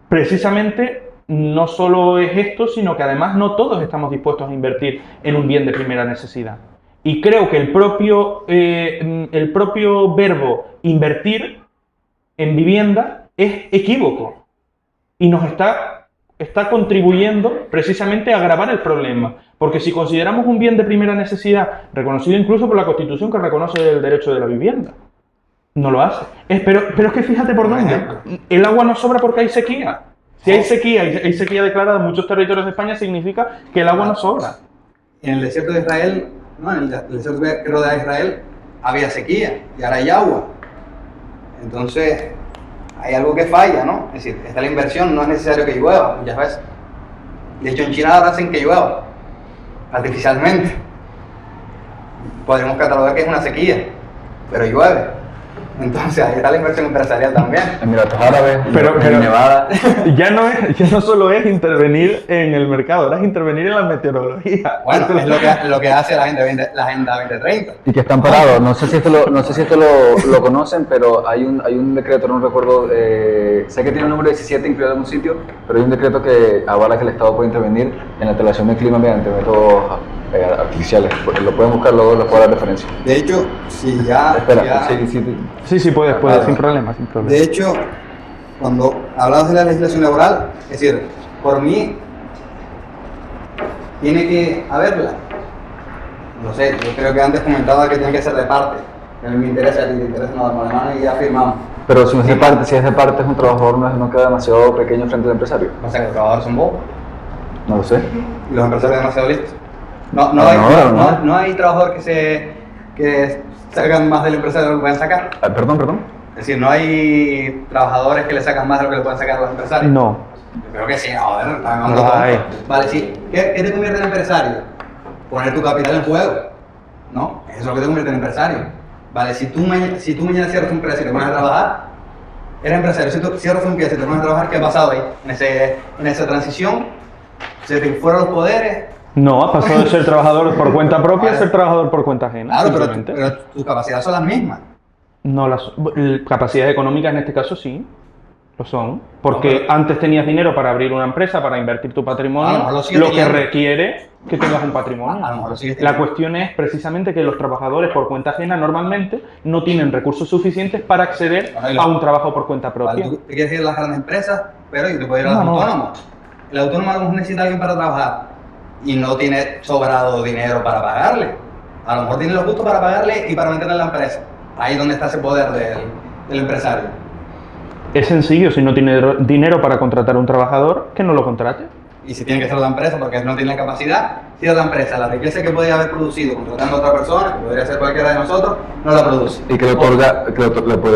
precisamente no solo es esto, sino que además no todos estamos dispuestos a invertir en un bien de primera necesidad. Y creo que el propio verbo invertir en vivienda es equívoco y nos está contribuyendo precisamente a agravar el problema. Porque si consideramos un bien de primera necesidad, reconocido incluso por la Constitución que reconoce el derecho de la vivienda, no lo hace. Pero es que fíjate por dónde. El agua no sobra porque hay sequía. Si hay sequía declarada en muchos territorios de España, significa que el agua no sobra. En el desierto de Israel, no, en el desierto que rodea a Israel, había sequía y ahora hay agua. Entonces, hay algo que falla, ¿no? Es decir, esta la inversión, no es necesario que llueva muchas veces. De hecho, en China ahora hacen que llueva artificialmente. Podríamos catalogar que es una sequía, pero llueve. Entonces, ahí está la inversión empresarial también. Emiratos Árabes, pero Nevada. Ya no solo es intervenir en el mercado, ahora es intervenir en la meteorología. Bueno, es lo que hace la Agenda 2030. Y que están parados. No sé si esto lo conocen, pero hay un decreto, no recuerdo, sé que tiene un número 17 incluido en un sitio, pero hay un decreto que avala que el Estado puede intervenir en la alteración del clima mediante métodos artificiales. Lo pueden buscar, luego les puedo dar referencia. De hecho, si ya... Espera, Sí, puedes, sin problema. De hecho, cuando hablamos de la legislación laboral, es decir, por mí, tiene que haberla. No sé, yo creo que antes comentaba que tiene que ser de parte. Que no me interesa, a ti te interesa, nos damos la mano y ya firmamos. Pero si es de parte, es un trabajador, no queda demasiado pequeño frente al empresario. O sea, que los trabajadores son bobos. No lo sé. Y los empresarios demasiado listos. No hay trabajador que sacan más del empresario de lo que pueden sacar. Perdón. Es decir, no hay trabajadores que le sacan más de lo que le pueden sacar a los empresarios. No. Yo creo que sí, joder, No hay. Vale, sí. ¿Qué te convierte en empresario? Poner tu capital en juego, ¿no? Eso es lo que te convierte en empresario. Vale, si tú mañana cierras un empresa y te pones a trabajar, eres empresario. Si tú cierras un empresa y te pones a trabajar, ¿qué ha pasado ahí? En esa transición, se te fueron los poderes. No, ha pasado de ser trabajador por cuenta propia a ser trabajador por cuenta ajena. Claro, pero tus capacidades son las mismas. No, las capacidades económicas en este caso sí, lo son. Porque antes tenías dinero para abrir una empresa, para invertir tu patrimonio, lo que requiere que tengas un patrimonio. A lo mejor lo sigues La cuestión es precisamente que los trabajadores por cuenta ajena normalmente no tienen recursos suficientes para acceder a un trabajo por cuenta propia. Vale, tú te quieres ir a las grandes empresas, pero yo te puedo ir a los autónomos. El autónomo a lo mejor necesita a alguien para trabajar y no tiene sobrado dinero para pagarle. A lo mejor tiene lo justo para pagarle y para meterle en la empresa. Ahí es donde está ese poder del empresario. Es sencillo, si no tiene dinero para contratar a un trabajador, que no lo contrate. Y si tiene que ser la empresa porque no tiene la capacidad, si es la empresa, la riqueza que podría haber producido contratando a otra persona, que podría ser cualquiera de nosotros, no la produce. Y que le podría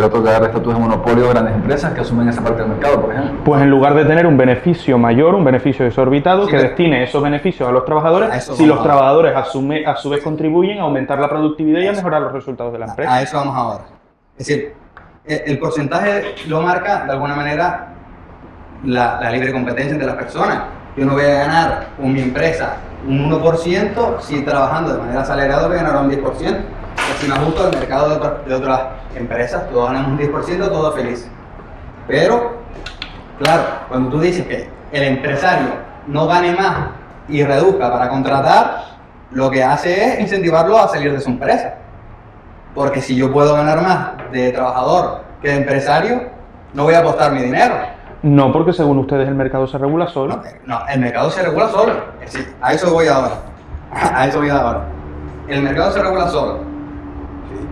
otorgar estatus de monopolio a grandes empresas que asumen esa parte del mercado, por ejemplo. Pues en lugar de tener un beneficio mayor, un beneficio desorbitado, que destine esos beneficios a los trabajadores, si los trabajadores a su vez contribuyen a aumentar la productividad y a mejorar los resultados de la empresa. A eso vamos ahora. Es decir, el porcentaje lo marca de alguna manera la libre competencia entre las personas. Yo no voy a ganar con mi empresa un 1% si trabajando de manera asalariada voy a ganar un 10%. Si me ajusto al mercado de otras empresas, todos ganamos un 10%, todos felices. Pero, claro, cuando tú dices que el empresario no gane más y reduzca para contratar, lo que hace es incentivarlo a salir de su empresa. Porque si yo puedo ganar más de trabajador que de empresario, no voy a apostar mi dinero. No, porque según ustedes el mercado se regula solo. No, el mercado se regula solo. Es decir, a eso voy ahora. El mercado se regula solo. Sí.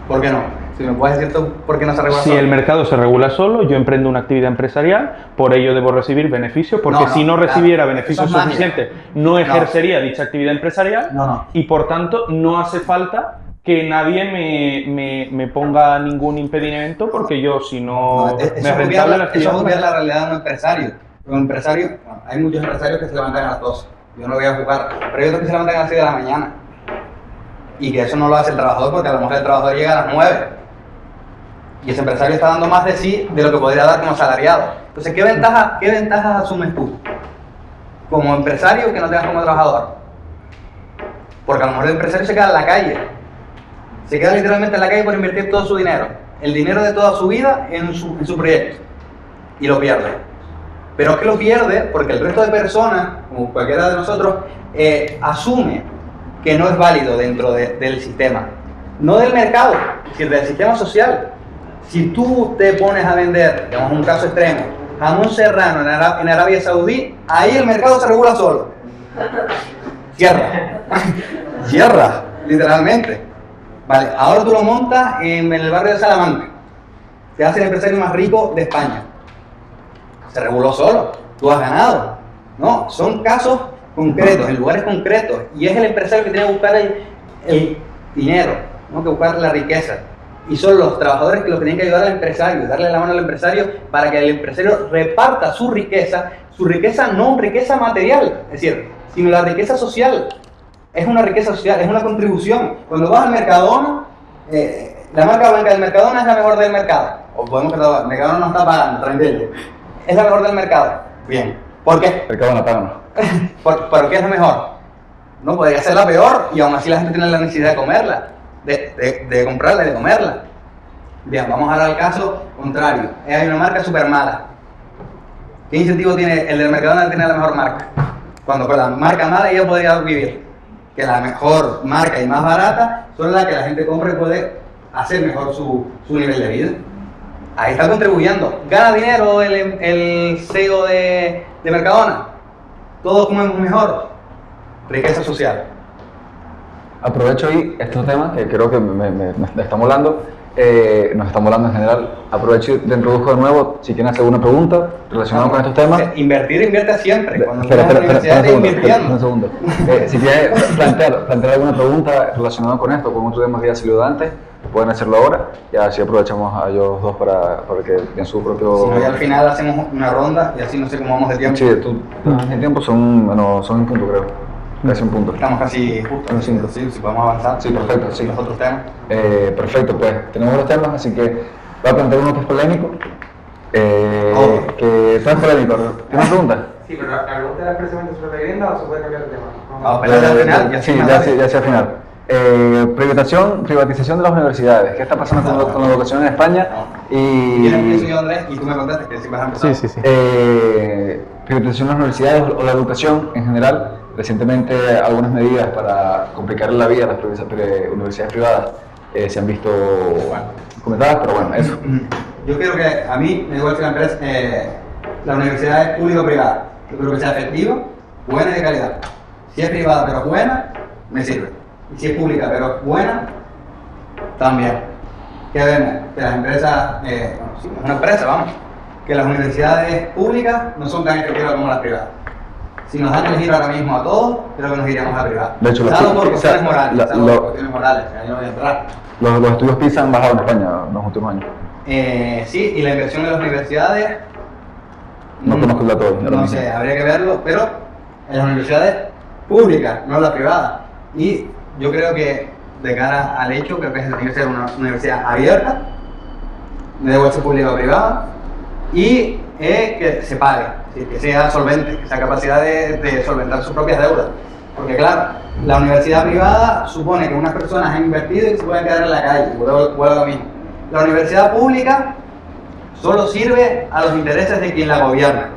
¿Por qué no? Si me puedes decir tú por qué no se regula solo. Si el mercado se regula solo, yo emprendo una actividad empresarial, por ello debo recibir beneficios, porque si no recibiera beneficios suficientes, no ejercería dicha actividad empresarial y por tanto no hace falta que nadie me ponga ningún impedimento porque yo si no me rentable la actividad. Eso es la realidad de un empresario. Un empresario, hay muchos empresarios que se levantan a las 12. Yo no voy a jugar, pero hay otros que se levantan a las 6 de la mañana. Y que eso no lo hace el trabajador porque a lo mejor el trabajador llega a las 9. Y ese empresario está dando más de sí de lo que podría dar como asalariado. Entonces, ¿qué ventajas asumes tú como empresario que no tengas como trabajador? Porque a lo mejor el empresario se queda en la calle. Se queda literalmente en la calle por invertir todo su dinero. El dinero de toda su vida en su proyecto. Y lo pierde. Pero es que lo pierde porque el resto de personas, como cualquiera de nosotros, asume que no es válido dentro del sistema. No del mercado, sino del sistema social. Si tú te pones a vender, digamos un caso extremo, jamón serrano en Arabia Saudí, ahí el mercado se regula solo. Cierra, literalmente. Vale, ahora tú lo montas en el barrio de Salamanca. Te hace el empresario más rico de España. Se reguló solo, tú has ganado. No, son casos concretos, en lugares concretos. Y es el empresario que tiene que buscar el dinero, ¿no? Que buscar la riqueza. Y son los trabajadores que lo tienen que ayudar al empresario, darle la mano al empresario para que el empresario reparta su riqueza no riqueza material, es decir, sino la riqueza social. Es una riqueza social, es una contribución. Cuando vas al Mercadona, la marca blanca del Mercadona es la mejor del mercado. O podemos pensar, Mercadona no está pagando, tranquilo. Es la mejor del mercado. Bien. ¿Por qué? Mercadona, páganos. ¿Por qué es la mejor? No, podría ser la peor y aún así la gente tiene la necesidad de comerla, de comprarla y de comerla. Bien, vamos ahora al caso contrario. Hay una marca súper mala. ¿Qué incentivo tiene el del Mercadona de tener la mejor marca? Cuando con la marca mala ella podría vivir. Que la mejor marca y más barata son las que la gente compra y puede hacer mejor su nivel de vida. Ahí está contribuyendo. ¿Gana dinero el CEO de Mercadona? Todos comemos mejor. Riqueza social. Aprovecho ahí estos temas que creo que me están molando, nos están molando en general. Aprovecho y te introduzco de nuevo, si quieren hacer alguna pregunta relacionada con estos temas. Invierte siempre. Cuando Espera, estás en la universidad estás invirtiendo. un segundo. Si quieres plantear alguna pregunta relacionada con esto, con otro tema que ya salió de antes, pueden hacerlo ahora y así aprovechamos a ellos dos para que den su propio... Si no, y al final hacemos una ronda y así no sé cómo vamos de tiempo. Sí, en tiempo son un punto, creo. Casi un punto. Estamos casi justos. Sí, si podemos avanzar. Sí, perfecto. Sí. Los otros temas. Perfecto, pues tenemos los temas, así que voy a plantear uno que es polémico. Que es polémico. ¿Tienes pregunta? Sí, pero la pregunta era precisamente sobre la vivienda o se puede cambiar de tema. Vamos a pelear al final. Sí, ya hacia el final. Privatización de las universidades. ¿Qué está pasando con la educación en España? Y empiezo yo, Andrés, y tú me contaste que si vas a empezar. Sí. Privatización de las universidades o la educación en general. Recientemente algunas medidas para complicar la vida a las universidades privadas se han visto comentadas, pero bueno, eso. Yo creo que a mí me da igual que la universidad es pública o privada. Yo creo que sea efectiva, buena y de calidad. Si es privada pero buena, me sirve. Y si es pública pero buena, también. ¿Qué vemos? Que las empresas, es una empresa, vamos, que las universidades públicas no son tan efectivas como las privadas. Si nos dan que elegir ahora mismo a todos, creo que nos iríamos a privada. De hecho, salvo por cuestiones morales, ahí no voy a entrar. Los estudios PISA han bajado en España en los últimos años. Sí, y la inversión en las universidades... No conozco el dato. No sé, habría que verlo, pero en las universidades públicas, no en las privadas. Y yo creo que, de cara al hecho, creo que tiene que ser una universidad abierta, de igual sea pública o privada, y que se pague, que sea solvente, que sea capacidad de solventar sus propias deudas. Porque claro, la universidad privada supone que unas personas han invertido y se pueden quedar en la calle, vuelvo a lo mismo. La universidad pública solo sirve a los intereses de quien la gobierna,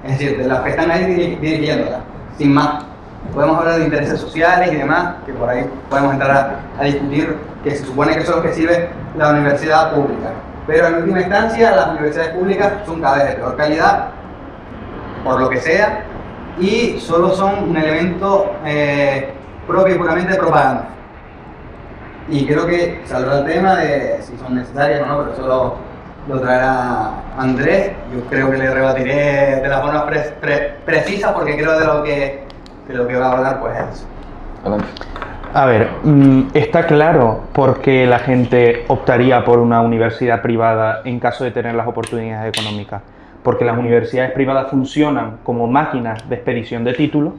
es decir, de los que están ahí dirigiéndola, sin más. Podemos hablar de intereses sociales y demás, que por ahí podemos entrar a discutir, que se supone que son los que sirve la universidad pública. Pero en última instancia, las universidades públicas son cada vez de peor calidad, por lo que sea, y solo son un elemento propio y puramente de propaganda. Y creo que saldrá el tema de si son necesarias o no, pero eso lo traerá Andrés. Yo creo que le rebatiré de la forma precisa porque creo de lo que va a hablar pues es eso. Adelante. A ver, está claro por qué la gente optaría por una universidad privada en caso de tener las oportunidades económicas. Porque las universidades privadas funcionan como máquinas de expedición de títulos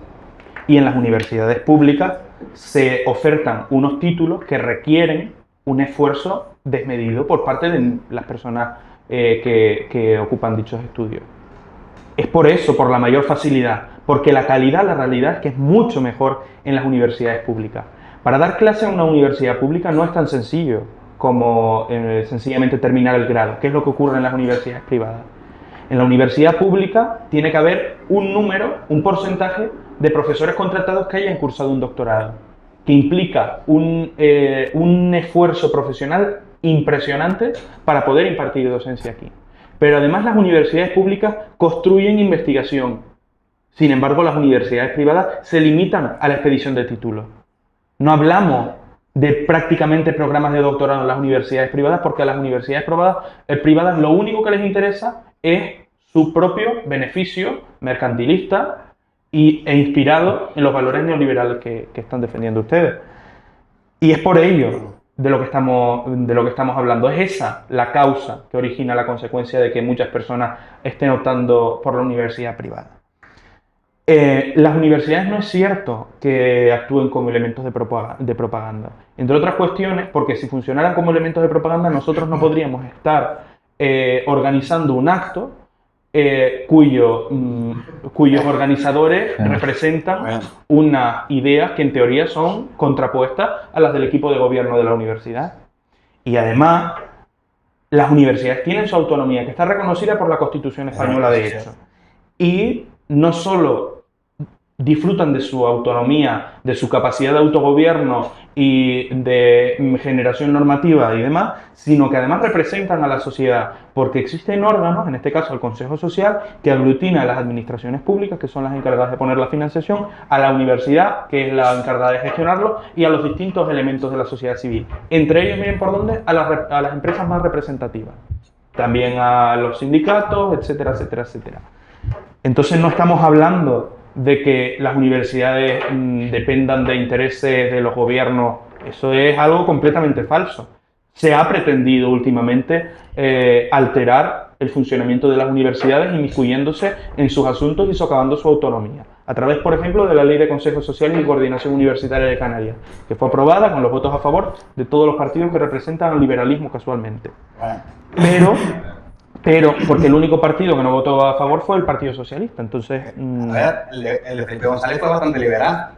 y en las universidades públicas se ofertan unos títulos que requieren un esfuerzo desmedido por parte de las personas que ocupan dichos estudios. Es por eso, por la mayor facilidad, porque la calidad, la realidad es que es mucho mejor en las universidades públicas. Para dar clase en una universidad pública no es tan sencillo como sencillamente terminar el grado, que es lo que ocurre en las universidades privadas. En la universidad pública tiene que haber un número, un porcentaje de profesores contratados que hayan cursado un doctorado, que implica un esfuerzo profesional impresionante para poder impartir docencia aquí. Pero además las universidades públicas construyen investigación. Sin embargo, las universidades privadas se limitan a la expedición de títulos. No hablamos de prácticamente programas de doctorado en las universidades privadas porque a las universidades privadas lo único que les interesa es su propio beneficio mercantilista e inspirado en los valores neoliberales que están defendiendo ustedes. Y es por ello de lo que estamos hablando. Es esa la causa que origina la consecuencia de que muchas personas estén optando por la universidad privada. Las universidades no es cierto que actúen como elementos de propaganda. Entre otras cuestiones, porque si funcionaran como elementos de propaganda, nosotros no podríamos estar organizando un acto cuyos organizadores representan unas ideas que en teoría son contrapuestas a las del equipo de gobierno de la universidad. Y además, las universidades tienen su autonomía, que está reconocida por la Constitución española, de hecho. Y no solo disfrutan de su autonomía, de su capacidad de autogobierno y de generación normativa y demás, sino que además representan a la sociedad, porque existen órganos, en este caso el Consejo Social, que aglutina a las administraciones públicas, que son las encargadas de poner la financiación, a la universidad, que es la encargada de gestionarlo, y a los distintos elementos de la sociedad civil. Entre ellos, miren por dónde, a las empresas más representativas, también a los sindicatos, etcétera, etcétera, etcétera. Entonces no estamos hablando de que las universidades dependan de intereses de los gobiernos. Eso es algo completamente falso. Se ha pretendido últimamente alterar el funcionamiento de las universidades inmiscuyéndose en sus asuntos y socavando su autonomía. A través, por ejemplo, de la Ley de Consejos Sociales y Coordinación Universitaria de Canarias, que fue aprobada con los votos a favor de todos los partidos que representan al liberalismo casualmente. Pero porque el único partido que no votó a favor fue el Partido Socialista. Entonces, a ver, el de Felipe González fue bastante liberal.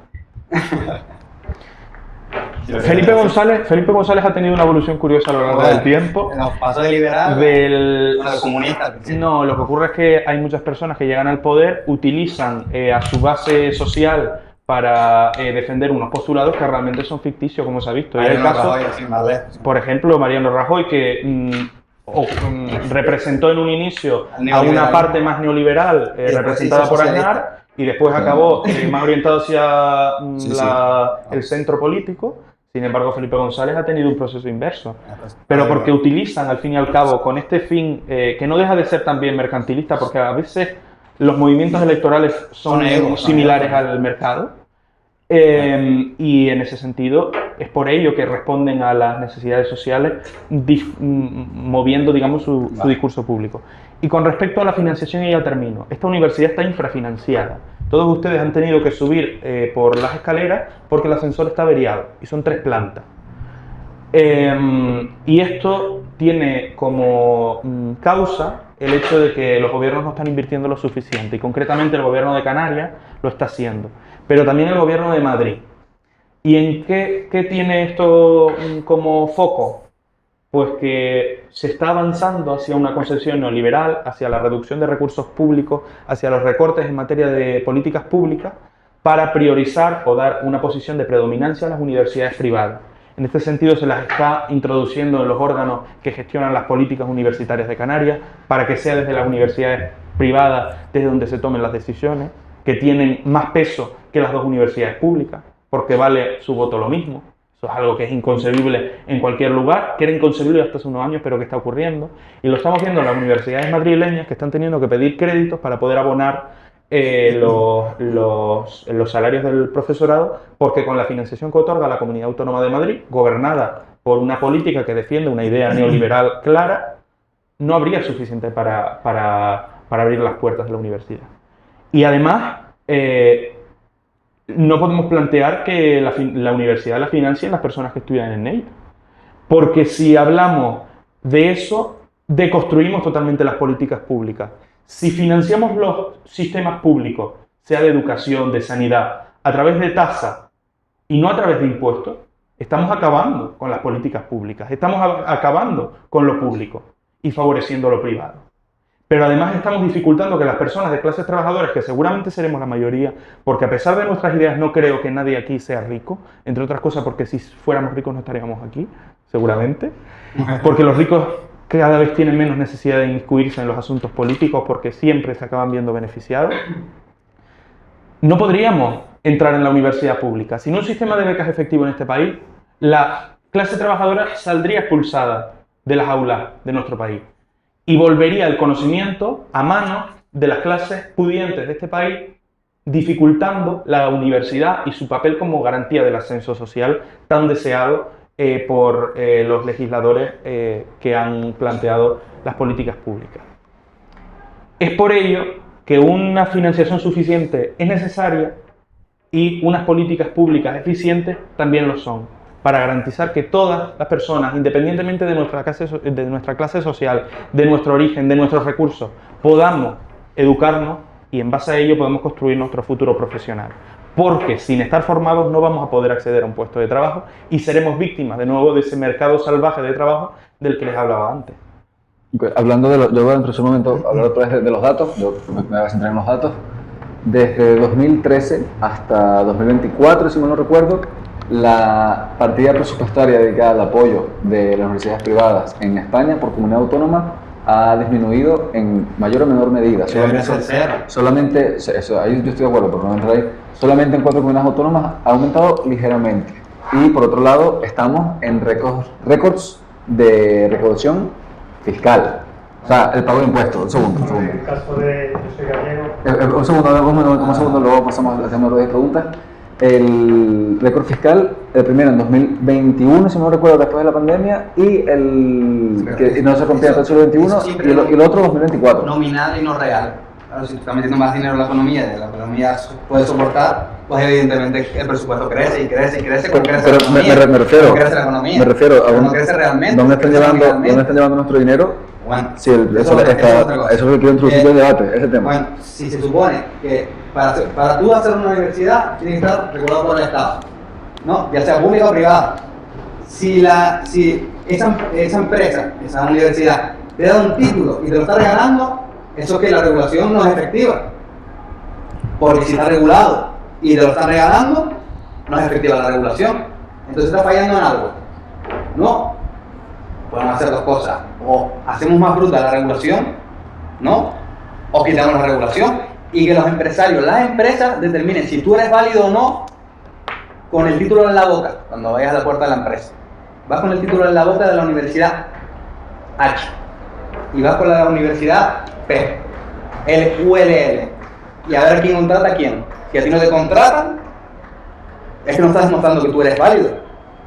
Felipe González ha tenido una evolución curiosa a lo largo del tiempo. Nos pasó de liberal a comunista. No, lo que ocurre es que hay muchas personas que llegan al poder, utilizan a su base social para defender unos postulados que realmente son ficticios, como se ha visto. Y hay el caso, por ejemplo, Mariano Rajoy, que representó en un inicio a una parte más neoliberal representada por Aznar y después acabó más orientado hacia el centro político. Sin embargo, Felipe González ha tenido un proceso inverso, pero porque utilizan al fin y al cabo con este fin que no deja de ser también mercantilista, porque a veces los movimientos electorales son similares al mercado. Y en ese sentido es por ello que responden a las necesidades sociales moviendo, digamos, su discurso público. Y con respecto a la financiación, y ya termino, esta universidad está infrafinanciada. Todos ustedes han tenido que subir por las escaleras porque el ascensor está averiado y son 3 plantas. Y esto tiene como causa el hecho de que los gobiernos no están invirtiendo lo suficiente, y concretamente el gobierno de Canarias lo está haciendo, pero también el gobierno de Madrid. ¿Y en qué tiene esto como foco? Pues que se está avanzando hacia una concepción neoliberal, hacia la reducción de recursos públicos, hacia los recortes en materia de políticas públicas, para priorizar o dar una posición de predominancia a las universidades privadas. En este sentido, se las está introduciendo en los órganos que gestionan las políticas universitarias de Canarias, para que sea desde las universidades privadas desde donde se tomen las decisiones, que tienen más peso que las 2 universidades públicas, porque vale su voto lo mismo. Eso es algo que es inconcebible en cualquier lugar, que era inconcebible hasta hace unos años, pero que está ocurriendo. Y lo estamos viendo en las universidades madrileñas, que están teniendo que pedir créditos para poder abonar los salarios del profesorado, porque con la financiación que otorga la Comunidad Autónoma de Madrid, gobernada por una política que defiende una idea neoliberal clara, no habría suficiente para abrir las puertas de la universidad. Y además, no podemos plantear que la universidad la financien las personas que estudian en ella, Porque si hablamos de eso, deconstruimos totalmente las políticas públicas. Si financiamos los sistemas públicos, sea de educación, de sanidad, a través de tasas y no a través de impuestos, estamos acabando con las políticas públicas, estamos acabando con lo público y favoreciendo lo privado. Pero además estamos dificultando que las personas de clases trabajadoras, que seguramente seremos la mayoría, porque a pesar de nuestras ideas no creo que nadie aquí sea rico, entre otras cosas porque si fuéramos ricos no estaríamos aquí, seguramente, porque los ricos cada vez tienen menos necesidad de inmiscuirse en los asuntos políticos porque siempre se acaban viendo beneficiados. No podríamos entrar en la universidad pública. Sin un sistema de becas efectivo en este país, la clase trabajadora saldría expulsada de las aulas de nuestro país y volvería el conocimiento a manos de las clases pudientes de este país, dificultando la universidad y su papel como garantía del ascenso social tan deseado por los legisladores que han planteado las políticas públicas. Es por ello que una financiación suficiente es necesaria y unas políticas públicas eficientes también lo son, para garantizar que todas las personas, independientemente de nuestra clase social, de nuestro origen, de nuestros recursos, podamos educarnos y en base a ello podemos construir nuestro futuro profesional. Porque sin estar formados no vamos a poder acceder a un puesto de trabajo y seremos víctimas de nuevo de ese mercado salvaje de trabajo del que les hablaba antes. Hablando de yo voy a en un momento hablar otra vez de los datos, yo me voy a centrar en los datos. Desde 2013 hasta 2024, si mal no recuerdo, la partida presupuestaria dedicada al apoyo de las universidades privadas en España por comunidad autónoma ha disminuido en mayor o menor medida. Solamente eso, ahí yo estoy de acuerdo, pero no entrar ahí. Solamente en 4 comunidades autónomas ha aumentado ligeramente. Y por otro lado, estamos en récords de recaudación fiscal. O sea, el pago de impuestos. Un segundo. En el caso de yo soy gallego. Un segundo, luego pasamos, hacemos 2 preguntas. El récord fiscal, el primero en 2021, si no recuerdo, después de la pandemia, y que no se rompía hasta el 2021, y el otro 2024. Nominal y no real. Claro, si tú estás metiendo más dinero en la economía puede soportar, pues evidentemente el presupuesto crece y crece y crece. Pero me refiero a no crece realmente. ¿Dónde están llevando nuestro dinero? Bueno, Sí, eso es lo que quiero introducir el debate, ese tema. Bueno, si se supone que para tú hacer una universidad tiene que estar regulado por el Estado, ¿no? Ya sea pública o privada. Si esa empresa, esa universidad, te da un título y te lo está regalando, eso es que la regulación no es efectiva. Porque si está regulado y te lo están regalando, no es efectiva la regulación. Entonces está fallando en algo. No. Podemos hacer 2 cosas, o hacemos más bruta la regulación, ¿no? O quitamos la regulación y que los empresarios, las empresas determinen si tú eres válido o no con el título en la boca cuando vayas a la puerta de la empresa. Vas con el título en la boca de la universidad H y vas con la universidad P, el ULL, y a ver quién contrata a quién. Si a ti no te contratan, es que no estás demostrando que tú eres válido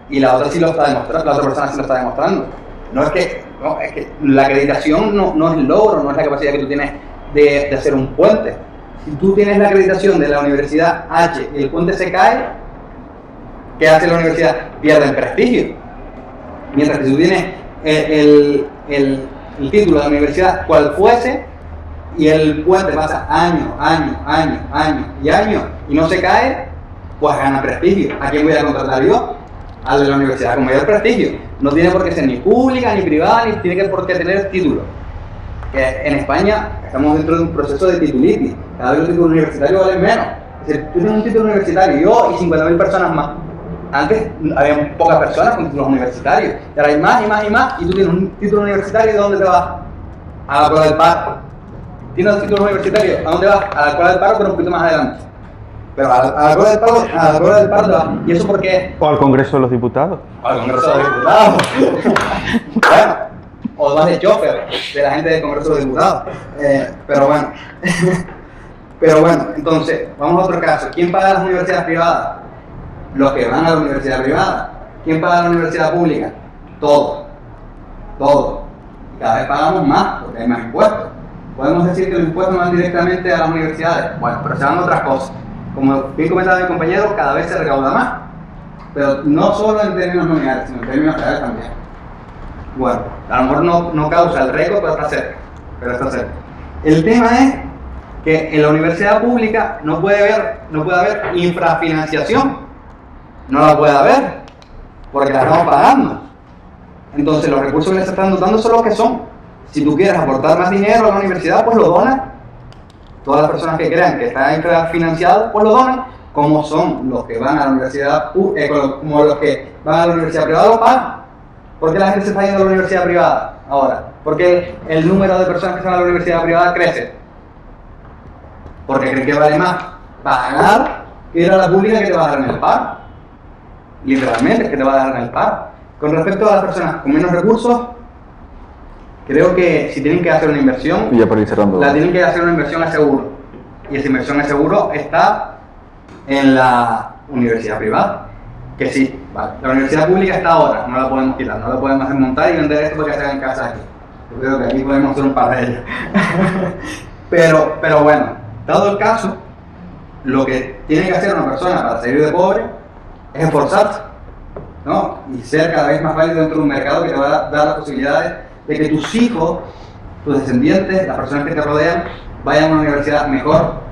y la otra sí lo está demostrando, la otra persona sí lo está demostrando. Es que la acreditación no es el logro, no es la capacidad que tú tienes de hacer un puente. Si tú tienes la acreditación de la Universidad H y el puente se cae, ¿qué hace la universidad? Pierde el prestigio. Mientras que si tú tienes el título de la universidad, cual fuese, y el puente pasa año y no se cae, pues gana prestigio. ¿A quién voy a contratar yo? Al de la universidad con mayor prestigio. No tiene por qué ser ni pública, ni privada, ni tiene por qué tener título. Que en España estamos dentro de un proceso de titulitis. Cada vez los títulos universitarios valen menos. Es decir, tú tienes un título universitario, yo y 50.000 personas más. Antes había pocas personas con títulos universitarios. Y ahora hay más, y tú tienes un título universitario, ¿y dónde te vas? A la cola del paro. ¿Tienes un título universitario? ¿A dónde vas? A la cola del paro, pero un poquito más adelante. Pero a la cola del paro te vas. ¿Y eso por qué? O al Congreso de los Diputados. Al Congreso de los Diputados. Bueno, o vas de chofer de la gente del Congreso de los Diputados. Pero bueno, entonces, vamos a otro caso. ¿Quién paga las universidades privadas? Los que van a la universidad privada. ¿Quién paga la universidad pública? Todos. Y cada vez pagamos más porque hay más impuestos. Podemos decir que los impuestos van directamente a las universidades. Bueno, pero se van otras cosas. Como bien comentaba mi compañero, cada vez se recauda más. Pero no solo en términos nominales, sino en términos reales también. Bueno, a lo mejor no causa el récord, pero está cerca. El tema es que en la universidad pública no puede haber infrafinanciación. No la puede haber, porque la estamos pagando. Entonces los recursos que les están dando son los que son. Si tú quieres aportar más dinero a la universidad, pues lo donas. Todas las personas que crean que está infrafinanciado, pues lo donan. Como son los que van a la universidad, como los que van a la universidad privada, lo pagan. ¿Por qué la gente se está yendo a la universidad privada ahora? ¿Por qué el número de personas que se van a la universidad privada crece? Porque creen que vale más pagar que ir a la pública que te va a dar en el paro. Literalmente, que te va a dar en el paro. Con respecto a las personas con menos recursos, creo que si tienen que hacer una inversión, y ya para ir cerrando, la tienen que hacer una inversión a seguro. Y esa inversión a seguro está en la universidad privada. Que sí, vale. La universidad pública está ahora, no la podemos tirar, no la podemos desmontar y vender esto porque se haga en casa aquí. Yo creo que aquí podemos hacer un par de ellas. pero bueno, dado el caso, lo que tiene que hacer una persona para salir de pobre es esforzarse, ¿no? Y ser cada vez más válido dentro de un mercado que te va a dar las posibilidades de que tus hijos, tus descendientes, las personas que te rodean, vayan a una universidad mejor.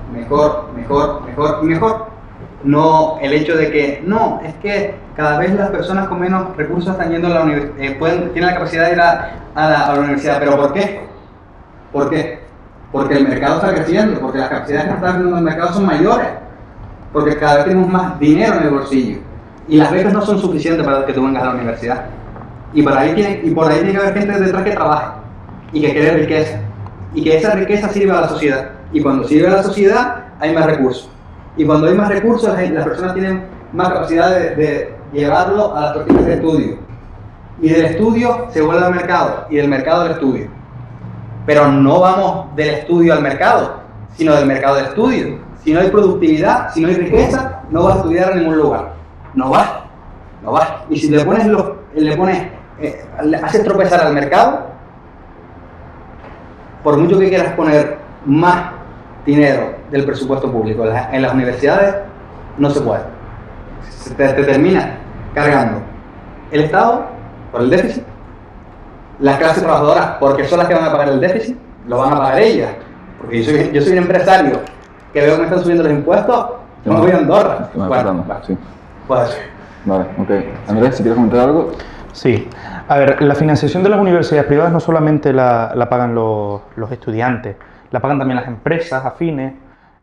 No el hecho de que, no, es que cada vez las personas con menos recursos están yendo a la universidad, tienen la capacidad de ir a la universidad. ¿Pero por qué? ¿Por qué? Porque el mercado está creciendo, porque las capacidades que están haciendo el mercado son mayores, porque cada vez tenemos más dinero en el bolsillo y las becas no son suficientes para que tú vengas a la universidad. Y por ahí tiene que haber gente detrás que trabaje y que cree riqueza y que esa riqueza sirva a la sociedad. Y cuando sirve a la sociedad hay más recursos. Y cuando hay más recursos, las personas tienen más capacidad de llevarlo a las prácticas de estudio. Y del estudio se vuelve al mercado, y del mercado al estudio. Pero no vamos del estudio al mercado, sino del mercado al estudio. Si no hay productividad, si no hay riqueza, no vas a estudiar en ningún lugar. No vas. Y si le haces tropezar al mercado, por mucho que quieras poner más dinero del presupuesto público en las universidades, no se puede. Te termina cargando el Estado por el déficit, las clases trabajadoras porque son las que van a pagar el déficit, lo van a pagar ellas. Porque yo soy un empresario que veo que me están subiendo los impuestos, no voy a Andorra. Sí. Pues Vale, ok. Andrés, si quieres comentar algo. Sí. A ver, la financiación de las universidades privadas no solamente la pagan los estudiantes, la pagan también las empresas afines,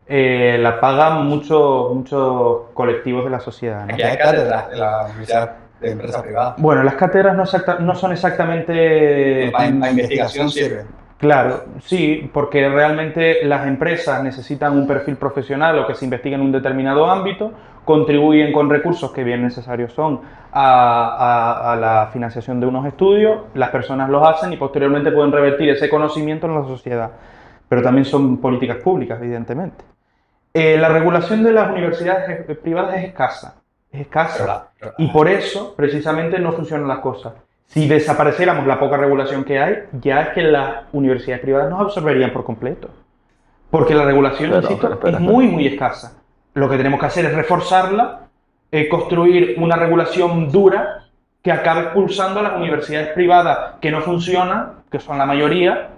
la pagan muchos colectivos de la sociedad, ¿no? aquí hay cátedras de la universidad de empresas privadas. Bueno, las cátedras no son exactamente... Para investigación sirve. Claro, sí, porque realmente las empresas necesitan un perfil profesional o que se investigue en un determinado ámbito, contribuyen con recursos que bien necesarios son a la financiación de unos estudios, las personas los hacen y posteriormente pueden revertir ese conocimiento en la sociedad. Pero también son políticas públicas, evidentemente. La regulación de las universidades privadas es escasa, y por eso precisamente no funcionan las cosas. Si desapareciéramos la poca regulación que hay, ya es que las universidades privadas nos absorberían por completo. Porque la regulación, insisto, es muy escasa. Lo que tenemos que hacer es reforzarla, construir una regulación dura que acabe expulsando a las universidades privadas que no funcionan, que son la mayoría,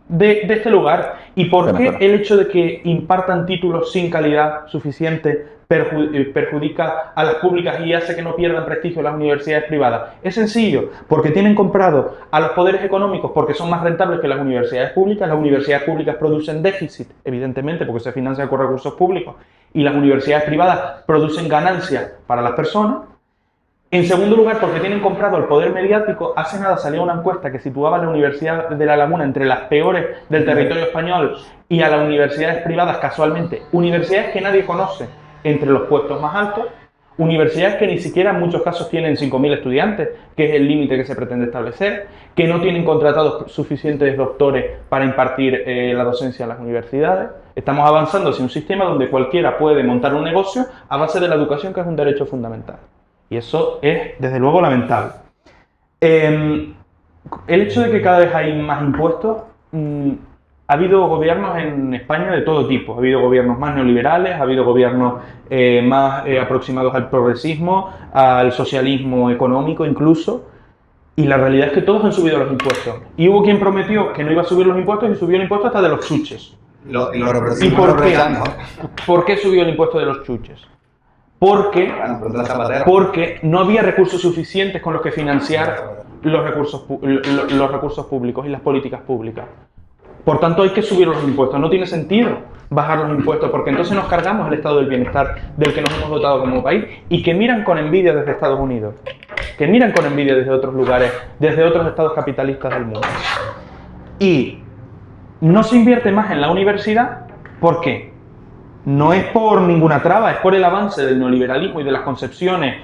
de este lugar. ¿Y por qué el hecho de que impartan títulos sin calidad suficiente perjudica a las públicas y hace que no pierdan prestigio las universidades privadas? Es sencillo, porque tienen comprado a los poderes económicos porque son más rentables que las universidades públicas. Las universidades públicas producen déficit, evidentemente, porque se financian con recursos públicos, y las universidades privadas producen ganancias para las personas. En segundo lugar, porque tienen comprado el poder mediático. Hace nada salió una encuesta que situaba a la Universidad de La Laguna entre las peores del territorio español y a las universidades privadas, casualmente, universidades que nadie conoce, entre los puestos más altos, universidades que ni siquiera en muchos casos tienen 5.000 estudiantes, que es el límite que se pretende establecer, que no tienen contratados suficientes doctores para impartir la docencia en las universidades. Estamos avanzando hacia un sistema donde cualquiera puede montar un negocio a base de la educación, que es un derecho fundamental. Y eso es, desde luego, lamentable. El hecho de que cada vez hay más impuestos, ha habido gobiernos en España de todo tipo. Ha habido gobiernos más neoliberales, ha habido gobiernos más aproximados al progresismo, al socialismo económico incluso. Y la realidad es que todos han subido los impuestos. Y hubo quien prometió que no iba a subir los impuestos y subió el impuesto hasta de los chuches. Y lo ¿Y representamos por qué? aprovechando. ¿Por qué subió el impuesto de los chuches? Porque no había recursos suficientes con los que financiar los recursos públicos y las políticas públicas. Por tanto, hay que subir los impuestos. No tiene sentido bajar los impuestos, porque entonces nos cargamos el estado del bienestar del que nos hemos dotado como país y que miran con envidia desde Estados Unidos, que miran con envidia desde otros lugares, desde otros estados capitalistas del mundo. Y no se invierte más en la universidad. ¿Por qué? No es por ninguna traba, es por el avance del neoliberalismo y de las concepciones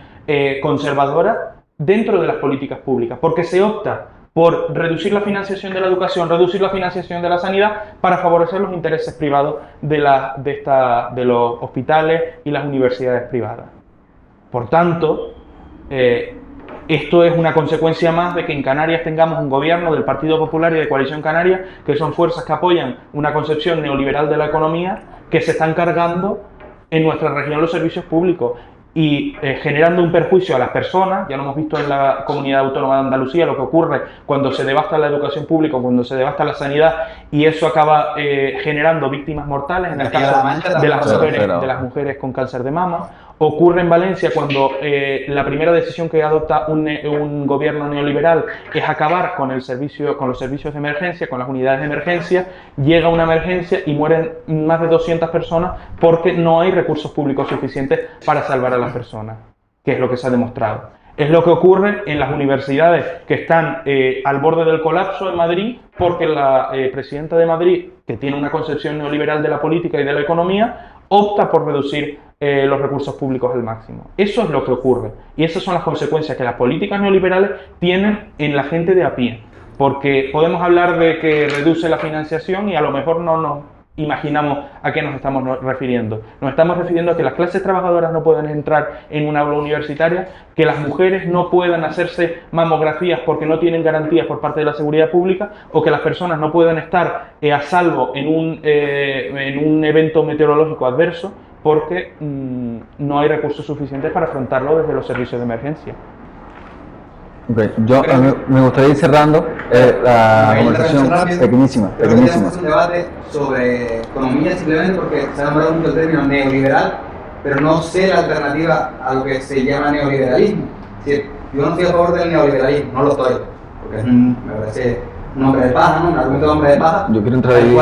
conservadoras dentro de las políticas públicas, porque se opta por reducir la financiación de la educación, reducir la financiación de la sanidad para favorecer los intereses privados de los hospitales y las universidades privadas. Por tanto, esto es una consecuencia más de que en Canarias tengamos un gobierno del Partido Popular y de Coalición Canaria, que son fuerzas que apoyan una concepción neoliberal de la economía, que se están cargando en nuestra región los servicios públicos y generando un perjuicio a las personas. Ya lo hemos visto en la Comunidad Autónoma de Andalucía, lo que ocurre cuando se devasta la educación pública, cuando se devasta la sanidad, y eso acaba generando víctimas mortales, en el caso de las mujeres con cáncer de mama. Ocurre en Valencia cuando la primera decisión que adopta un gobierno neoliberal es acabar con los servicios de emergencia, con las unidades de emergencia. Llega una emergencia y mueren más de 200 personas porque no hay recursos públicos suficientes para salvar a las personas, que es lo que se ha demostrado. Es lo que ocurre en las universidades que están al borde del colapso en Madrid, porque la presidenta de Madrid, que tiene una concepción neoliberal de la política y de la economía, opta por reducir los recursos públicos al máximo. Eso es lo que ocurre. Y esas son las consecuencias que las políticas neoliberales tienen en la gente de a pie. Porque podemos hablar de que reduce la financiación y a lo mejor no nos imaginamos a qué nos estamos refiriendo. Nos estamos refiriendo a que las clases trabajadoras no pueden entrar en un aula universitaria, que las mujeres no puedan hacerse mamografías porque no tienen garantías por parte de la seguridad pública, o que las personas no puedan estar a salvo en un evento meteorológico adverso porque no hay recursos suficientes para afrontarlo desde los servicios de emergencia. Okay. A mí me gustaría ir cerrando la conversación pequeñísima. Tenemos un debate sobre economía simplemente porque se ha nombrado mucho el término neoliberal, pero no sé la alternativa a lo que se llama neoliberalismo. Es decir, yo no estoy a favor del neoliberalismo, no lo estoy, porque me parece un hombre de paja, ¿no? Un argumento de hombre de paja. Yo quiero entrar ahí.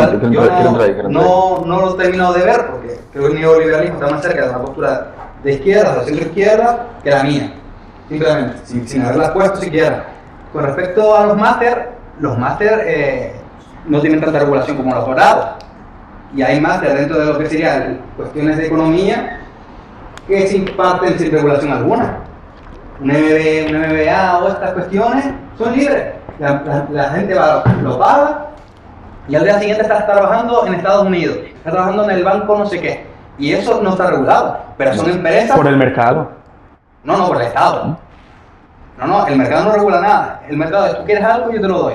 No lo he terminado de ver porque creo que el neoliberalismo está más cerca de una postura de izquierda, de centro izquierda, que la mía. Simplemente, sin haberlas puesto siquiera. Con respecto a los máster no tienen tanta regulación como los dorados. Y hay máster dentro de lo que serían cuestiones de economía que se imparten sin regulación alguna. Un MBA o estas cuestiones son libres. La gente lo paga y al día siguiente está trabajando en Estados Unidos, está trabajando en el banco no sé qué. Y eso no está regulado, pero son empresas... Por el mercado. No, por el Estado. No, el mercado no regula nada. El mercado es, tú quieres algo, yo te lo doy.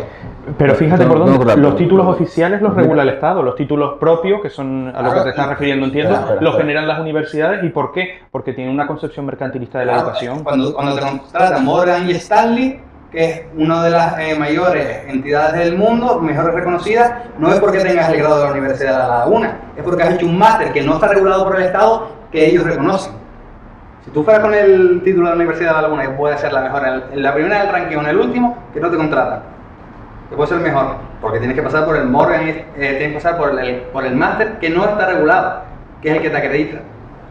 Pero fíjate por dónde, los títulos oficiales los regula el Estado, los títulos propios, que son a lo que te estás refiriendo, entiendo, los generan las universidades. ¿Y por qué? Porque tienen una concepción mercantilista de la educación. Cuando te contratan Morgan y Stanley, que es una de las mayores entidades del mundo, mejores reconocidas, no es porque tengas el grado de la Universidad de La Laguna, es porque has hecho un máster que no está regulado por el Estado, que ellos reconocen. Si tú fueras con el título de la Universidad de La Laguna, que puede ser la mejor en la primera del ranking o en el último, que no te contratan. Que puede ser mejor, porque tienes que pasar por el Morgan, tienes que pasar por el máster que no está regulado, que es el que te acredita.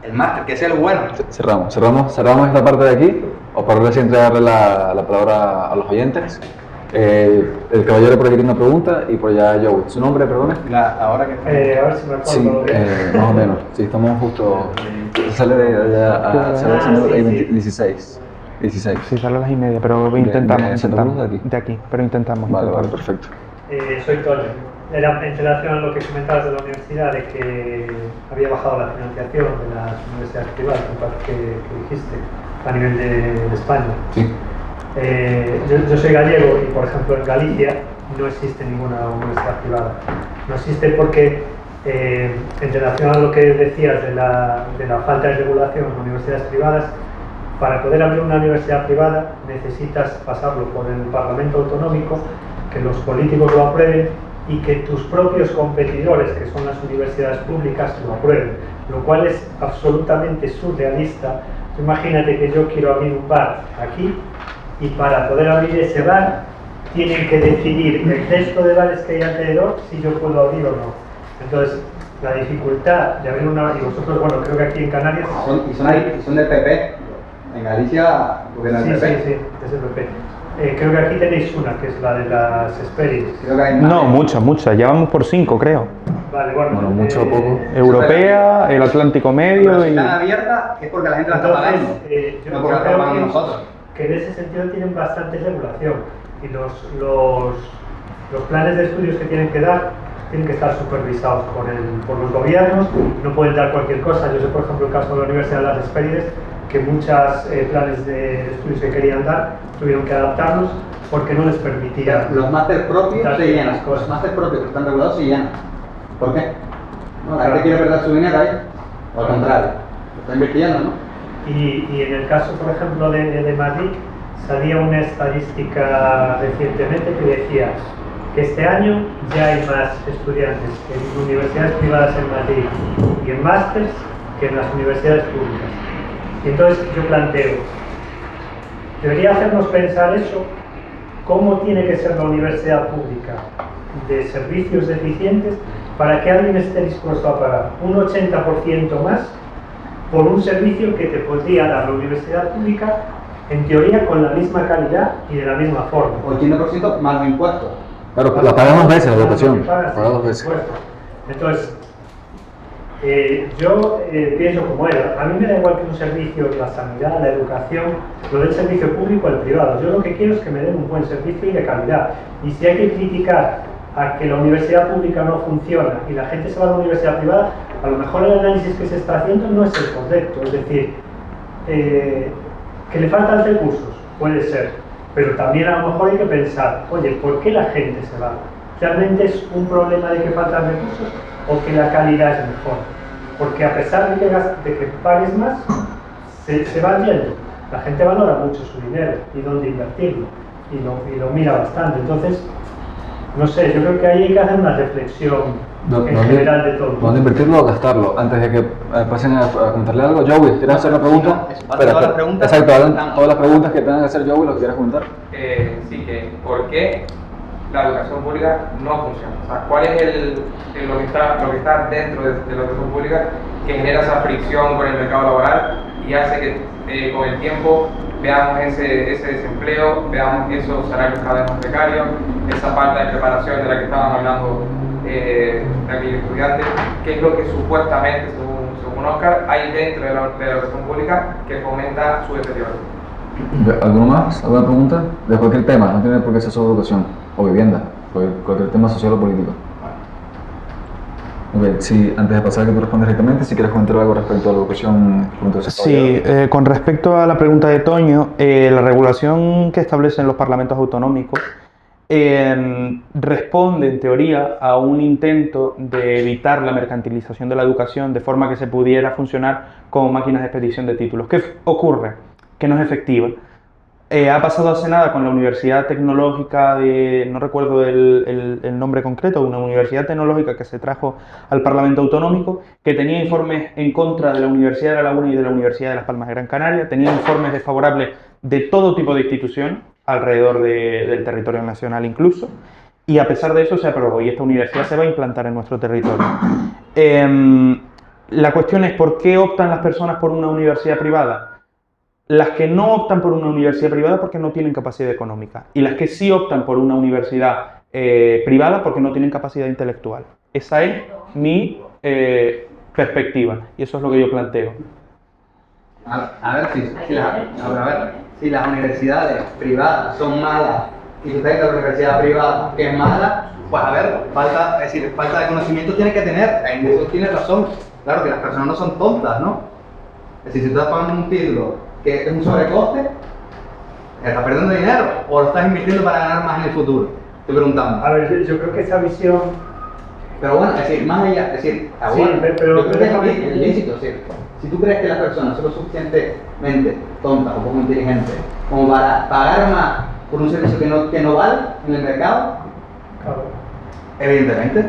El máster, que es el bueno. Cerramos esta parte de aquí, o para ahora sí entregarle la palabra a los oyentes. El caballero por aquí tiene una pregunta y por allá yo. ¿Su nombre, perdone? Ahora que... a ver si me acuerdo. Sí, más o menos. Sí, estamos justo... Sale de allá a 16. Sí, sale a las 1:30, pero intentamos. De aquí, pero intentamos. Vale, perfecto. Soy Toño. Era en relación a lo que comentabas de la universidad, de que había bajado la financiación de las universidades privadas, que dijiste, a nivel de España. Sí. Yo soy gallego y, por ejemplo, en Galicia no existe ninguna universidad privada. No existe porque, en relación a lo que decías de la falta de regulación en universidades privadas, para poder abrir una universidad privada necesitas pasarlo por el Parlamento Autonómico, que los políticos lo aprueben y que tus propios competidores, que son las universidades públicas, lo aprueben, lo cual es absolutamente surrealista. Imagínate que yo quiero abrir un bar aquí y para poder abrir ese bar tienen que decidir el resto de bares que hay alrededor si yo puedo abrir o no. Entonces, la dificultad de abrir una... Y vosotros, bueno, creo que aquí en Canarias... Son del PP. En Galicia, gobierna el PP. Sí, es el PP. Creo que aquí tenéis una, que es la de las Experience. No, muchas. Ya vamos por 5, creo. Vale, bueno. Mucho o poco. Europea, el Atlántico Medio Pero si y... están abiertas es porque la gente la está pagando. No porque la estamos pagando nosotros. Que en ese sentido tienen bastante regulación. Y los planes de estudios que tienen que dar tienen que estar supervisados por los gobiernos. No pueden dar cualquier cosa. Yo sé, por ejemplo, el caso de la Universidad de las Hespérides, que muchos planes de estudios que querían dar tuvieron que adaptarlos porque no les permitía. Los máster propios se llenan, cosas. los máster propios que están regulados se llenan. ¿Por qué? No, la gente Claro. quiere perder su dinero ahí, o al contrario, lo está invirtiendo, ¿no? Y en el caso, por ejemplo, de Madrid, salía una estadística recientemente que decía que este año ya hay más estudiantes en universidades privadas en Madrid y en másters que en las universidades públicas. Y entonces yo planteo, debería hacernos pensar eso, cómo tiene que ser la universidad pública de servicios deficientes para que alguien esté dispuesto a pagar un 80% más por un servicio que te podría dar la universidad pública, en teoría con la misma calidad y de la misma forma. 80% más los impuestos. Claro, la pagan 2 veces la educación. Pagas, Paga 2 veces. por supuesto. Entonces, yo pienso como él, a mí me da igual que un servicio, la sanidad, la educación, lo del servicio público, el privado. Yo lo que quiero es que me den un buen servicio y de calidad. Y si hay que criticar a que la universidad pública no funciona y la gente se va a la universidad privada, a lo mejor el análisis que se está haciendo no es el correcto. Es decir, que le faltan recursos, puede ser, pero también a lo mejor hay que pensar, oye, ¿por qué la gente se va? ¿Realmente es un problema de que faltan recursos o que la calidad es mejor? Porque a pesar de que pagues más, se van yendo. La gente valora mucho su dinero y dónde invertirlo, y lo mira bastante. Entonces, no sé, yo creo que ahí hay que hacer una reflexión en general de todo. ¿Dónde invertirlo o gastarlo? Antes de que pasen a comentarle algo, Joey, ¿quieres hacer una pregunta? No, eso, todas las preguntas. Exacto, hagan todas las preguntas que tengan que hacer Joey, lo que quieras comentar. Sí, que ¿por qué la educación pública no funciona? O sea, ¿cuál es lo que está dentro de la educación pública que genera esa fricción con el mercado laboral y hace que con el tiempo veamos ese desempleo, veamos esos salarios cada vez más precarios, esa falta de preparación de la que estaban hablando de aquellos estudiantes? ¿Qué es lo que supuestamente, según Oscar, hay dentro de la educación pública que fomenta su deterioro? ¿Alguno más? ¿Alguna pregunta? De cualquier tema, no tiene por qué ser sobre educación o vivienda, cualquier tema social o político. Ok, sí, antes de pasar a que tú respondas directamente, si quieres comentar algo respecto a la educación. Sí, con respecto a la pregunta de Toño, la regulación que establecen los parlamentos autonómicos responde en teoría a un intento de evitar la mercantilización de la educación de forma que se pudiera funcionar como máquinas de expedición de títulos. ¿Qué ocurre? Que no es efectiva. Ha pasado hace nada con la Universidad Tecnológica de, no recuerdo el nombre concreto, una universidad tecnológica que se trajo al Parlamento Autonómico, que tenía informes en contra de la Universidad de La Laguna y de la Universidad de Las Palmas de Gran Canaria, tenía informes desfavorables de todo tipo de institución alrededor del territorio nacional incluso, y a pesar de eso se aprobó y esta universidad se va a implantar en nuestro territorio. La cuestión es ¿por qué optan las personas por una universidad privada? Las que no optan por una universidad privada porque no tienen capacidad económica y las que sí optan por una universidad privada porque no tienen capacidad intelectual. Esa es mi perspectiva y eso es lo que yo planteo. A ver si las universidades privadas son malas y usted dice que la universidad privada que es mala, pues a ver, falta de conocimiento tiene que tener, en eso tiene razón. Claro que las personas no son tontas, ¿no? Es decir, si tú estás pagando un título que es un sobrecoste, ¿estás perdiendo dinero o lo estás invirtiendo para ganar más en el futuro? Estoy preguntando. A ver, yo creo que esa visión Pero bueno, es decir, más allá, es decir, está Sí, bueno. pero Yo creo que déjame- es ilícito, es decir, si tú crees que las personas son lo suficientemente tontas o poco inteligentes como para pagar más por un servicio que no vale en el mercado, Claro. evidentemente.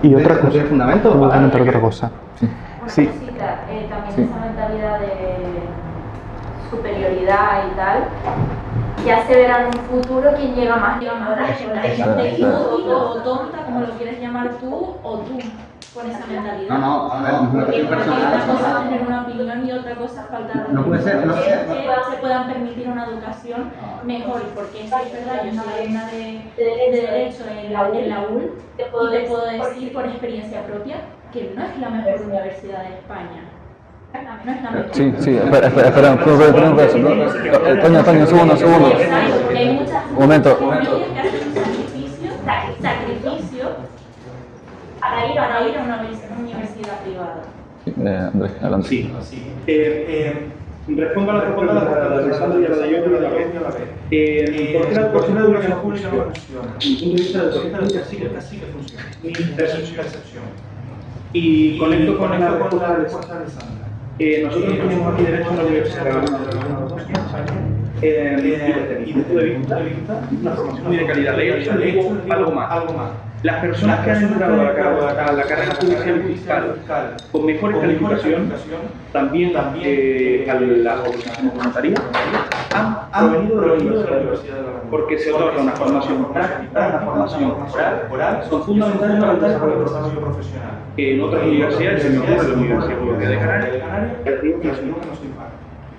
Y otra no cosa, tiene fundamento. voy a pagar. comentar otra cosa. Una Sí. cosita, también Sí. esa mentalidad de superioridad y tal, ya se verá en un futuro quién llega más. Ahora hay gente inútil o tonta, como lo quieres llamar tú, o tú, con esa mentalidad. No, a ver, es una Porque cuestión una personal. cosa es tener una opinión y otra cosa es faltar No puede ser, no que sé. se puedan permitir una educación mejor, porque sí es verdad, yo soy alumna de Derecho en la UL y te puedo decir por experiencia propia que no es la mejor universidad de España. No es la mejor. Sí, espera, un beso. Toño, un segundo. Exacto, porque hay muchas Un momento. familias que hacen un sacrificio para ir a una universidad privada. Andrés, adelante. Sí. Respondo a la pregunta de Alessandro y a la de yo a la vez. ¿Por qué la educación pública no funciona? Desde mi punto de vista, la educación pública sí que funciona. Mi percepción. Y conecto con la respuesta de Alessandra. Nosotros tenemos aquí derecho a la universidad de la y desde mi punto de vista, una formación muy de calidad. De hecho, le digo algo más. Las personas que han entrado a la carrera judicial y fiscal con mejores calificaciones, también a la voluntaría, han provenido de la universidad, porque se otorga una formación práctica, una formación oral, son fundamentales para el desarrollo profesional. En otras universidades, se me ocurre la Universidad Pública de Canarias,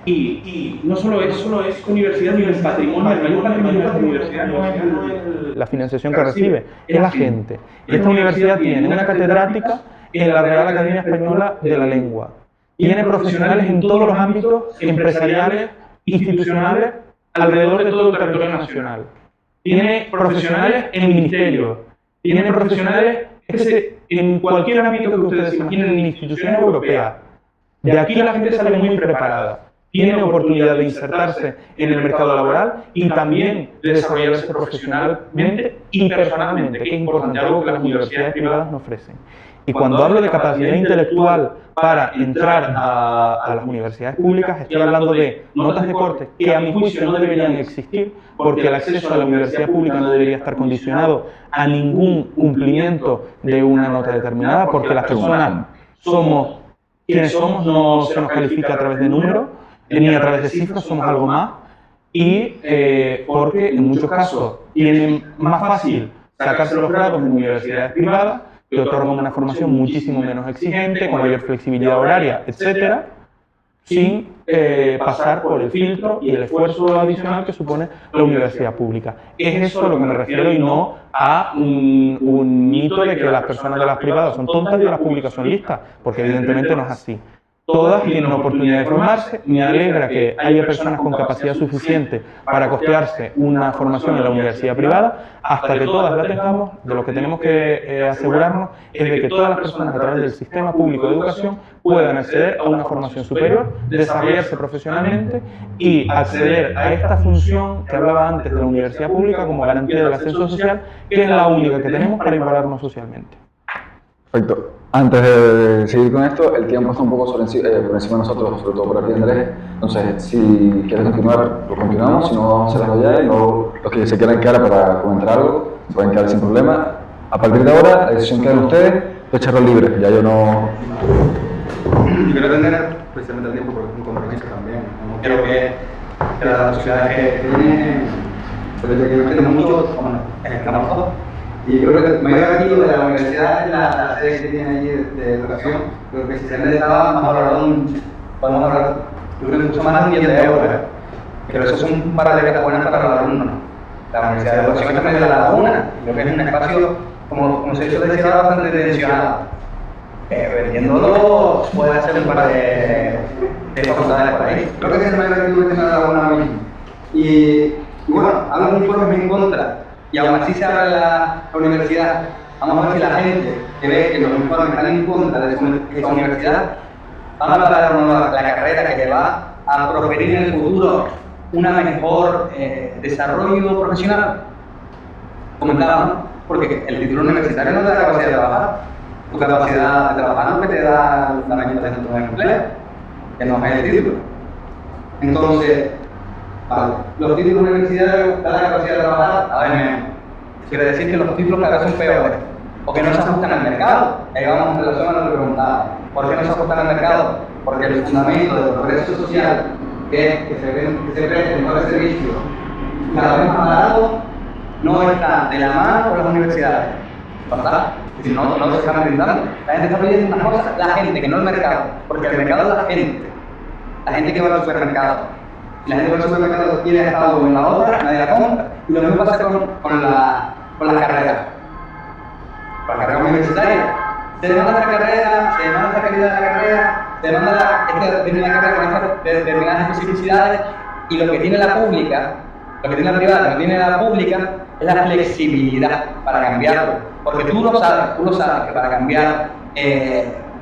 y no solo es universidad ni el patrimonio, el mayor patrimonio de esta universidad no es La financiación que recibe es la gente. Y esta universidad tiene una catedrática en la Real Academia Española de la Lengua. Tiene profesionales en todos los ámbitos empresariales, institucionales, alrededor de todo el territorio nacional. Tiene profesionales en ministerios. Tiene profesionales en cualquier ámbito que ustedes se imaginen en instituciones europeas. De aquí la gente sale muy preparada. Tiene oportunidad de insertarse en el mercado laboral y también de desarrollarse profesionalmente y personalmente, que es importante, algo que las universidades privadas no ofrecen. Y cuando hablo de capacidad intelectual para entrar a las universidades públicas, estoy hablando de notas de corte que a mi juicio no deberían existir, porque el acceso a la universidad pública no debería estar condicionado a ningún cumplimiento de una nota determinada, porque las personas somos quienes somos, no se nos califica a través de números, ni a través de cifras, somos algo más, y porque en muchos casos tienen más fácil sacarse los grados en universidades privadas, que otorgan una formación muchísimo menos exigente, con mayor flexibilidad horaria, etcétera, sin pasar por el filtro y el esfuerzo adicional que supone la universidad pública. Es eso a lo que me refiero y no a un mito de que las personas de las privadas son tontas y de las públicas son listas, porque evidentemente no es así. Todas tienen oportunidad de formarse. Me alegra que haya personas con capacidad suficiente para costearse una formación en la universidad privada. Hasta que todas la tengamos, de lo que tenemos que asegurarnos es de que todas las personas a través del sistema público de educación puedan acceder a una formación superior, desarrollarse profesionalmente y acceder a esta función que hablaba antes de la universidad pública como garantía del ascenso social, que es la única que tenemos para igualarnos socialmente. Perfecto. Antes de seguir con esto, el tiempo está un poco por encima de nosotros, sobre todo por aquí, Andrés. Entonces, si quieres continuar, lo continuamos, si no, vamos a hacerlo ya. Y luego, los que se quieran quedar para comentar algo, se pueden quedar sin problema. A partir de ahora, la decisión queda en ustedes, echarlo libre. Ya yo no. Yo quiero tener precisamente el tiempo porque es un compromiso también. No quiero que las sociedades que tienen, sobre todo que tenemos mucho, bueno, estamos todos. Y yo creo que el mayor activo de la universidad es la sede que tiene allí de educación. Creo que si se les daba más valorado, podemos hablar, yo creo que mucho más de un millón de euros. Pero eso es un par de becas buenas para los alumnos. La Universidad de Educación está medio de la laguna, creo que es un espacio, como se suele decir, bastante tensionado. Vendiéndolo puede hacer un par de facultades por ahí. Creo que es el mayor activo que tiene la laguna ahora mismo. Y bueno, hablan informes en contra. Y aún así se abre la universidad. Vamos a ver si la gente que ve que los informes están en contra de esa universidad van a dar la carrera que va a proferir en el futuro una mejor desarrollo profesional. Comentábamos, porque el título universitario no te da la capacidad de trabajar. tu capacidad de trabajar, lo que te da la herramienta de tu empleo, que no es el título. Entonces, vale, los títulos de universidad dan la capacidad de trabajar a ver menos. Quiere decir que los títulos cada vez son peores, o que no se ajustan al mercado. Ahí vamos en relación a lo que preguntaba. ¿Por qué no se ajustan al mercado? Porque el fundamento del progreso social, que es que se preste mejores servicios cada vez más barato, no está de la mano con las universidades, ¿verdad? Si no se están brindando. La gente está pidiendo unas cosas, la gente, que no el mercado, porque el mercado es la gente que va al supermercado. Y la gente que va al supermercado tiene estado en la otra, nadie la compra. Y lo mismo pasa con la carrera. Con la carrera universitaria. Se demanda esta carrera, se demanda esta calidad de la carrera, se demanda esta determinada carrera con estas determinadas especificidades, y lo que tiene la pública, lo que tiene la privada, lo que tiene la pública, es la flexibilidad para cambiarlo. Porque tú lo sabes, que para cambiar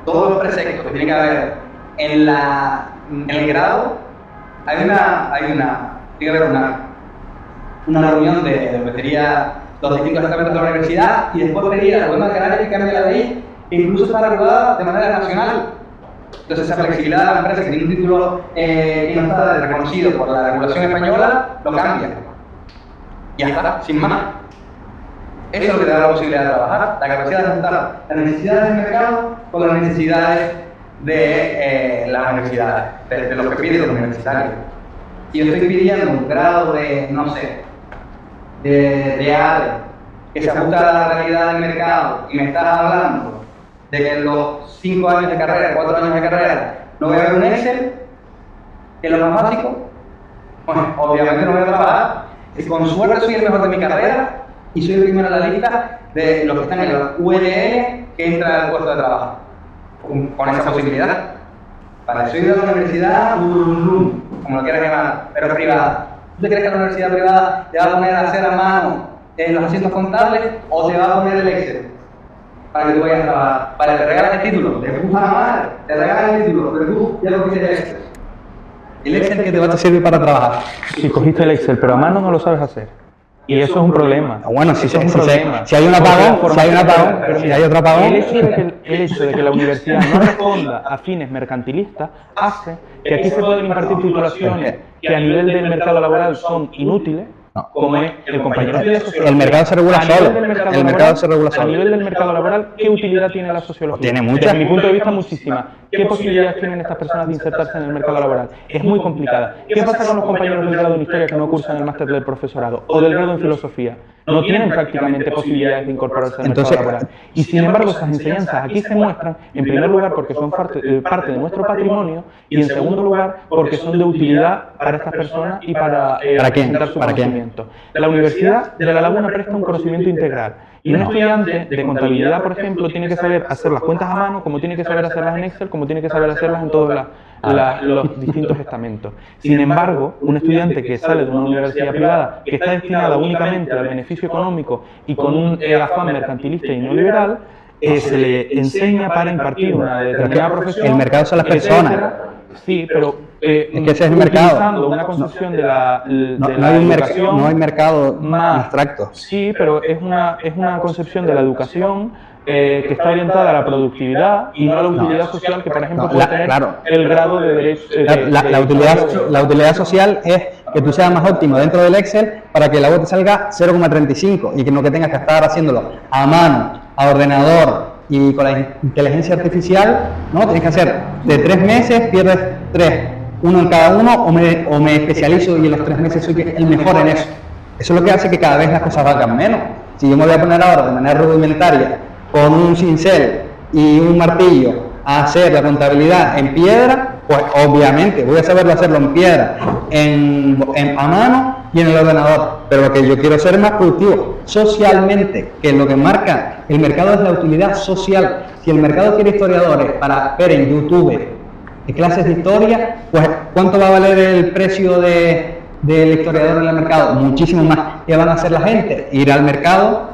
todos los preceptos que tiene que haber en el grado, tiene que haber una reunión de lo que sería los distintos estamentos de la universidad, y después pedir al gobierno nacional que cambie la ley, que incluso está regulada de manera nacional. Entonces esa flexibilidad de la empresa que tiene un título que no está reconocido por la regulación española, lo cambia. Y ya está, sin más. Eso es lo que te da la posibilidad de trabajar, la capacidad de juntar las necesidades del mercado con las necesidades de las universidades, de los que piden los universitarios. Y yo estoy pidiendo un grado de, no sé, de ADE, que se ajusta a la realidad del mercado, y me estás hablando de que en los 5 años de carrera, 4 años de carrera, no voy a ver un Excel, que es lo más básico. Bueno, obviamente no voy a trabajar, y con suerte soy el mejor de mi carrera, y soy el primero en la lista de los que están en la ULL que entra al puesto de trabajo, con esa posibilidad. Para eso ir a la universidad, como lo quieras llamar, pero privada. ¿Tú te crees que la universidad privada te va a poner a hacer a mano los asientos contables, o te va a poner el Excel para que tú vayas a trabajar? Para que te regalen el título, de puta madre, te regalan el título, pero tú ya lo quieres el Excel. El Excel que te va a servir para trabajar. Si cogiste el Excel, pero a mano no lo sabes hacer. Y eso es un problema. Bueno, si hay un apagón, si hay otro apagón. El hecho de que la universidad no responda a fines mercantilistas hace que aquí se pueden impartir titulaciones que a nivel del mercado laboral son inútiles, como es el compañero de sociología. El mercado se regula solo. A nivel del mercado laboral, ¿qué utilidad tiene la sociología? Tiene mucha. Desde mi punto de vista, muchísima. ¿Qué posibilidades tienen estas personas de insertarse en el mercado laboral? Es muy complicada. ¿Qué pasa con los compañeros del grado en Historia que no cursan el máster del profesorado o del grado en Filosofía? No tienen prácticamente posibilidades de incorporarse al mercado laboral. Y sin embargo, esas enseñanzas aquí se muestran, en primer lugar, porque son parte de nuestro patrimonio, y en segundo lugar, porque son de utilidad para estas personas y para presentar su conocimiento. La Universidad de La Laguna presta un conocimiento integral. Y un estudiante de contabilidad, por ejemplo, tiene que saber hacer las cuentas a mano, como tiene que saber hacerlas en Excel, como tiene que saber hacerlas en todos los distintos estamentos. Sin embargo, un estudiante que sale de una universidad privada, que está destinada únicamente al beneficio económico y con un afán mercantilista y neoliberal, se le enseña para impartir una determinada profesión. El mercado son las personas. Sí, pero es que ese es el mercado. Utilizando una concepción de la educación. No hay mercado más abstracto. Sí, pero es una concepción de la educación que está orientada a la productividad y no a la utilidad social que, por ejemplo, puede tener el grado de derecho. La utilidad social es que tú seas más óptimo dentro del Excel para que la web te salga 0,35 y que no que tengas que estar haciéndolo a mano, a ordenador y con la inteligencia artificial, ¿no? Tienes que hacer de 3 meses, pierdes 3, uno en cada uno, o me especializo y en los 3 meses soy el mejor en eso. Eso es lo que hace que cada vez las cosas valgan menos. Si yo me voy a poner ahora de manera rudimentaria con un cincel y un martillo a hacer la contabilidad en piedra, pues obviamente voy a saberlo hacerlo en piedra, a mano y en el ordenador, pero lo que yo quiero ser es más productivo socialmente, que lo que marca el mercado es la utilidad social. Si el mercado quiere historiadores para ver en YouTube clases de historia, pues ¿cuánto va a valer el precio del historiador en el mercado? Muchísimo más. ¿Qué van a hacer la gente? Ir al mercado,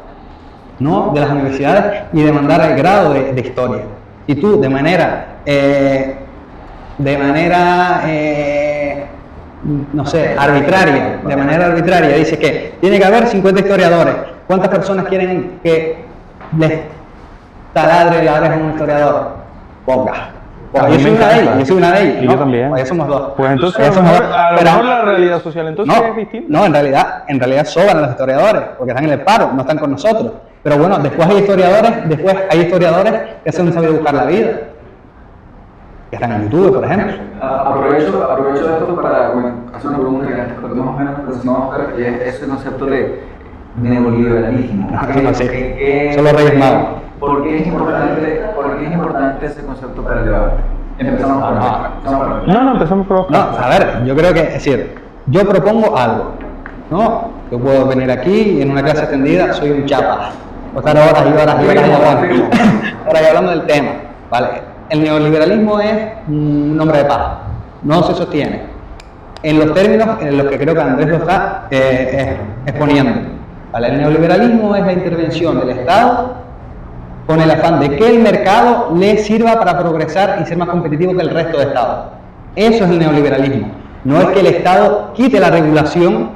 ¿no?, de las universidades y demandar el grado de historia. Y tú de manera no sé, arbitraria, dice que tiene que haber 50 historiadores. ¿Cuántas personas quieren que les taladre la oreja a un historiador? Poca. A mí Yo me soy una de encanta. ellas, yo soy una de ellas. Y ¿no? yo también. Pues ya somos dos. Pues entonces Ya a lo somos mejor, dos. a lo Pero- mejor la realidad social entonces es distinta. No, en realidad sobran los historiadores, porque están en el paro, no están con nosotros. Pero bueno, después hay historiadores que se han sabido buscar la vida. Que están en YouTube, por ejemplo. Aprovecho esto para hacer una pregunta que antes más o menos relacionamos con ese concepto de neoliberalismo. Sí. Son los Reyes Magos. ¿Por qué es importante ese concepto para el debate? Empezamos por ahí. No, empezamos por los No, a ver, yo creo que, es decir, yo propongo algo, ¿no? Yo puedo venir aquí y en una clase extendida soy un chapa. O estar horas y horas y horas y hablando. Ahora hablando del tema, ¿vale? El neoliberalismo es un nombre de paz, no se sostiene. En los términos en los que creo que Andrés lo está exponiendo, ¿vale? El neoliberalismo es la intervención del Estado con el afán de que el mercado le sirva para progresar y ser más competitivo que el resto de Estados. Eso es el neoliberalismo. No es que el Estado quite la regulación,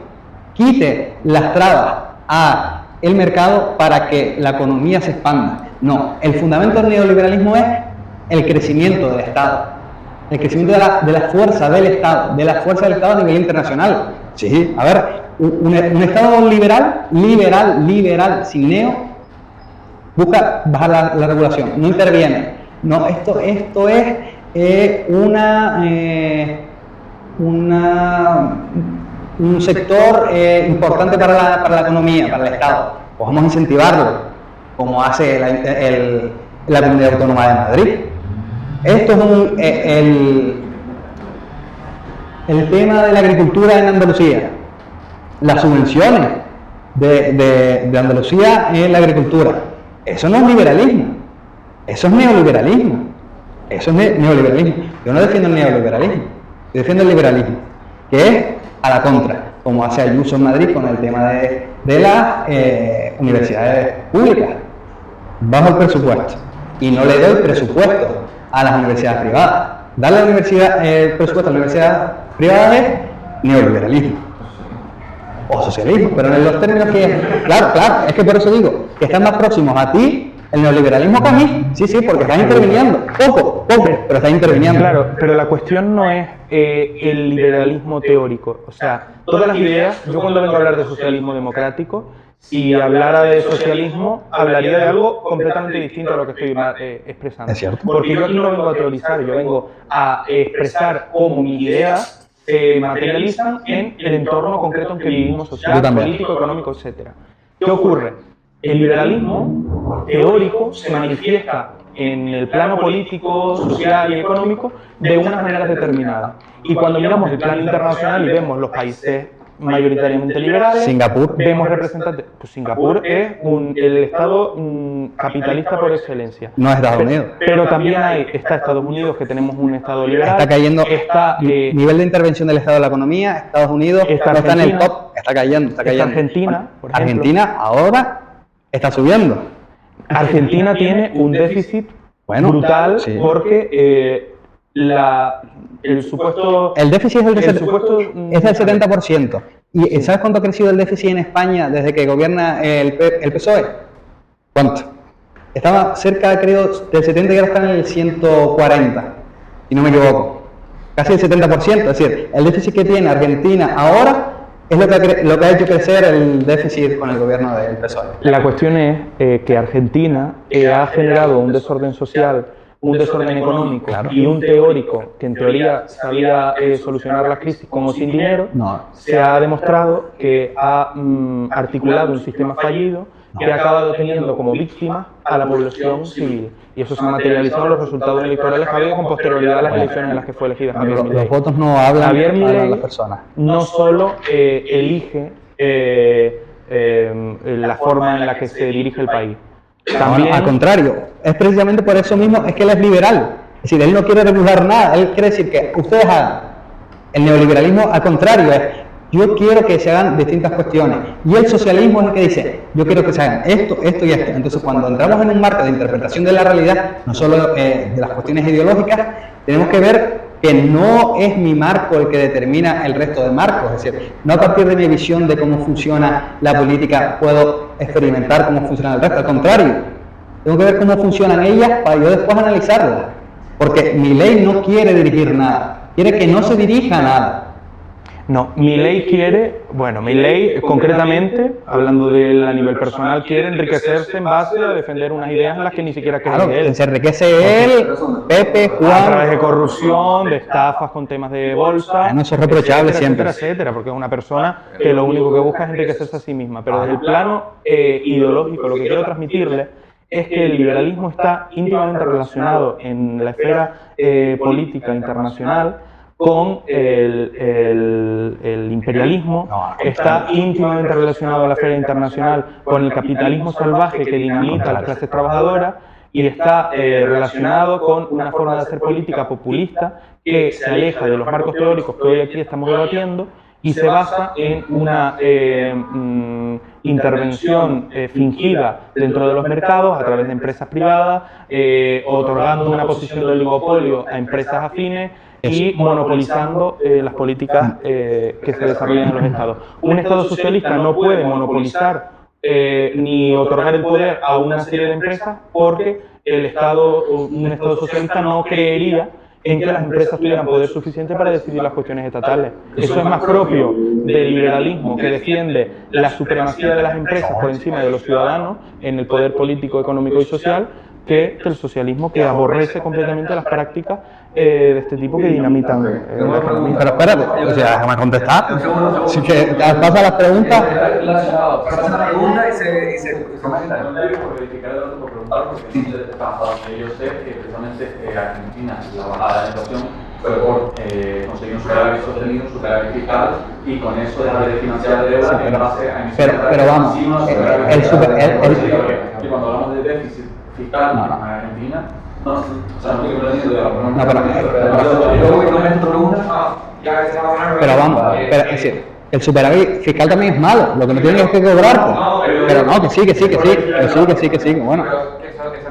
quite las trabas a el mercado para que la economía se expanda. No, el fundamento del neoliberalismo es el crecimiento del Estado, el crecimiento de la fuerza del Estado, a nivel internacional. Sí, a ver, un Estado liberal, sin neo, busca bajar la regulación, no interviene. No, esto es un sector importante para la economía, para el Estado. Pues vamos a incentivarlo, como hace la Comunidad Autónoma de Madrid. Esto es el tema de la agricultura en Andalucía. Las subvenciones de Andalucía en la agricultura. Eso no es liberalismo, eso es neoliberalismo. Yo no defiendo el neoliberalismo, yo defiendo el liberalismo, que es a la contra, como hace Ayuso en Madrid con el tema de las universidades públicas. Bajo el presupuesto y no le doy presupuesto a las universidades privadas. Darle presupuesto a las universidades privadas es neoliberalismo o socialismo, pero en los términos que, claro, es que por eso digo que están más próximos a ti el neoliberalismo que a mí. Sí, porque están interviniendo, poco, pero están interviniendo. Claro, pero la cuestión no es el liberalismo teórico. O sea, todas las ideas, yo cuando vengo a hablar de socialismo democrático, si hablara de socialismo, hablaría de algo completamente distinto a lo que estoy expresando. Es cierto. Porque yo aquí no vengo a teorizar, yo vengo a expresar cómo mis ideas se materializan en el entorno concreto en que vivimos, social, político, económico, etc. ¿Qué ocurre? El liberalismo teórico se manifiesta en el plano político, social y económico de unas maneras determinadas. Y cuando miramos el plano internacional y vemos los países mayoritariamente liberales, Singapur, vemos representantes. Pues Singapur es el estado capitalista por excelencia. no es Estados Unidos. Pero también está Estados Unidos, que tenemos un estado liberal. Está cayendo. Está Nivel de intervención del Estado de la economía, Estados Unidos no está en el top, está cayendo. Argentina, por ejemplo. Argentina ahora está subiendo. Argentina tiene un déficit brutal, sí. Porque el supuesto... El déficit es del supuesto, 70%. ¿Y sabes cuánto ha crecido el déficit en España desde que gobierna el PSOE? ¿Cuánto? Estaba cerca, creo, del 70 y ahora está en el 140, si no me equivoco. Casi el 70%, es decir, el déficit que tiene Argentina ahora es lo que ha hecho crecer el déficit con el gobierno del PSOE. La cuestión es que Argentina ha generado un desorden social, un desorden económico y un teórico que en teoría sabía solucionar las crisis con o sin dinero. Se ha demostrado que ha articulado un sistema fallido que ha acabado teniendo como víctima a la población civil. Y eso se ha materializado en los resultados electorales que ha habido con posterioridad a las elecciones en las que fue elegida Javier Milei. Los votos no hablan Javier Milei a las personas. No solo elige la forma en la que se dirige el país. También, al contrario, es precisamente por eso mismo, es que él es liberal. Es decir, él no quiere regular nada, él quiere decir que ustedes hagan. El neoliberalismo, al contrario, es yo quiero que se hagan distintas cuestiones. Y el socialismo es el que dice, yo quiero que se hagan esto, esto y esto. Entonces, cuando entramos en un marco de interpretación de la realidad, no solo de las cuestiones ideológicas, tenemos que ver que no es mi marco el que determina el resto de marcos. Es decir, no a partir de mi visión de cómo funciona la política puedo experimentar cómo funciona el resto. Al contrario, Tengo que ver cómo funcionan ellas para yo después analizarlas. Porque Milei no quiere dirigir nada, quiere que no se dirija a nada. No, Milei quiere, bueno, Milei concretamente, hablando de él a nivel personal, quiere enriquecerse en base a defender unas ideas en las que ni siquiera cree Claro, él. se enriquece él, Pepe, A Juan. través de corrupción, de estafas con temas de bolsa. Bueno, eso es reprochable etcétera, siempre. etcétera, etcétera, porque es una persona que lo único que busca es enriquecerse a sí misma. Pero desde el plano ideológico, lo que quiero transmitirle es que el liberalismo está íntimamente relacionado en la esfera política internacional con el imperialismo, está íntimamente relacionado a la esfera internacional con el capitalismo salvaje que dinamita a las clases trabajadoras y está relacionado con una forma de hacer política populista que se aleja de los marcos teóricos que hoy aquí estamos debatiendo y se basa en una intervención fingida dentro de los mercados a través de empresas privadas, otorgando una posición de oligopolio a empresas afines y monopolizando las políticas que se desarrollan en los estados. Un estado socialista no puede monopolizar ni otorgar el poder a una serie de empresas porque un estado socialista no creería en que las empresas tuvieran poder suficiente para decidir las cuestiones estatales. Eso es más propio del liberalismo, que defiende la supremacía de las empresas por encima de los ciudadanos en el poder político, económico y social, que el socialismo, que aborrece completamente las prácticas de este tipo que dinamitan la economía. Pero espérate, o sea, déjame contestar. Si que pasa las preguntas. Pasa la pregunta y se comenta. Yo sé que precisamente Argentina, la bajada de la inflación fue por conseguir un superávit sostenido, un superávit fiscal, y con eso dejar de financiar deuda en base a emisiones. Pero vamos, y cuando hablamos de déficit fiscal en Argentina, no estoy comprendiendo de la pero vamos, es decir, el superávit fiscal también es malo, lo que no tienen es que cobrarte. Pero no, que sí, bueno. Pero que eso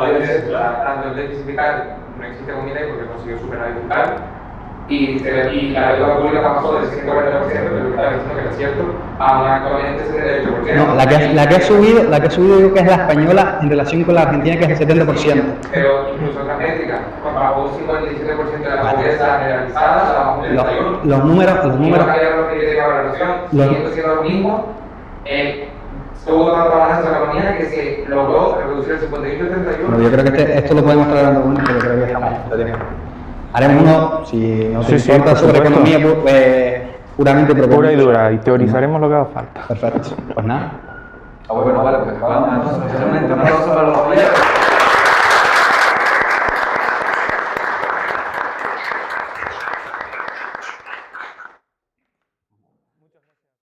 tanto el déficit fiscal no existe con Milei porque consiguió superávit fiscal y la deuda pública pasó del 140%, que lo que estaba diciendo que era cierto, a un actualmente 78%. No, la que ha subido digo que es la española en relación con la argentina, que es el 70%. Pero incluso otras métricas, bajó un 57% de la pobreza generalizada, bajó un 31%. Los números. Siguiendo siendo lo mismo, tuvo tanta balanza en la economía que se logró reducir el 58 al 31%. Bueno, yo creo que esto lo podemos traer dando cuenta, pero creo que estamos. Haremos uno, si no te importa, sobre economía puramente propia. Pura y dura, y teorizaremos lo que haga falta. Perfecto. Pues nada. Bueno, vale, pues acabamos entonces, especialmente una cosa para los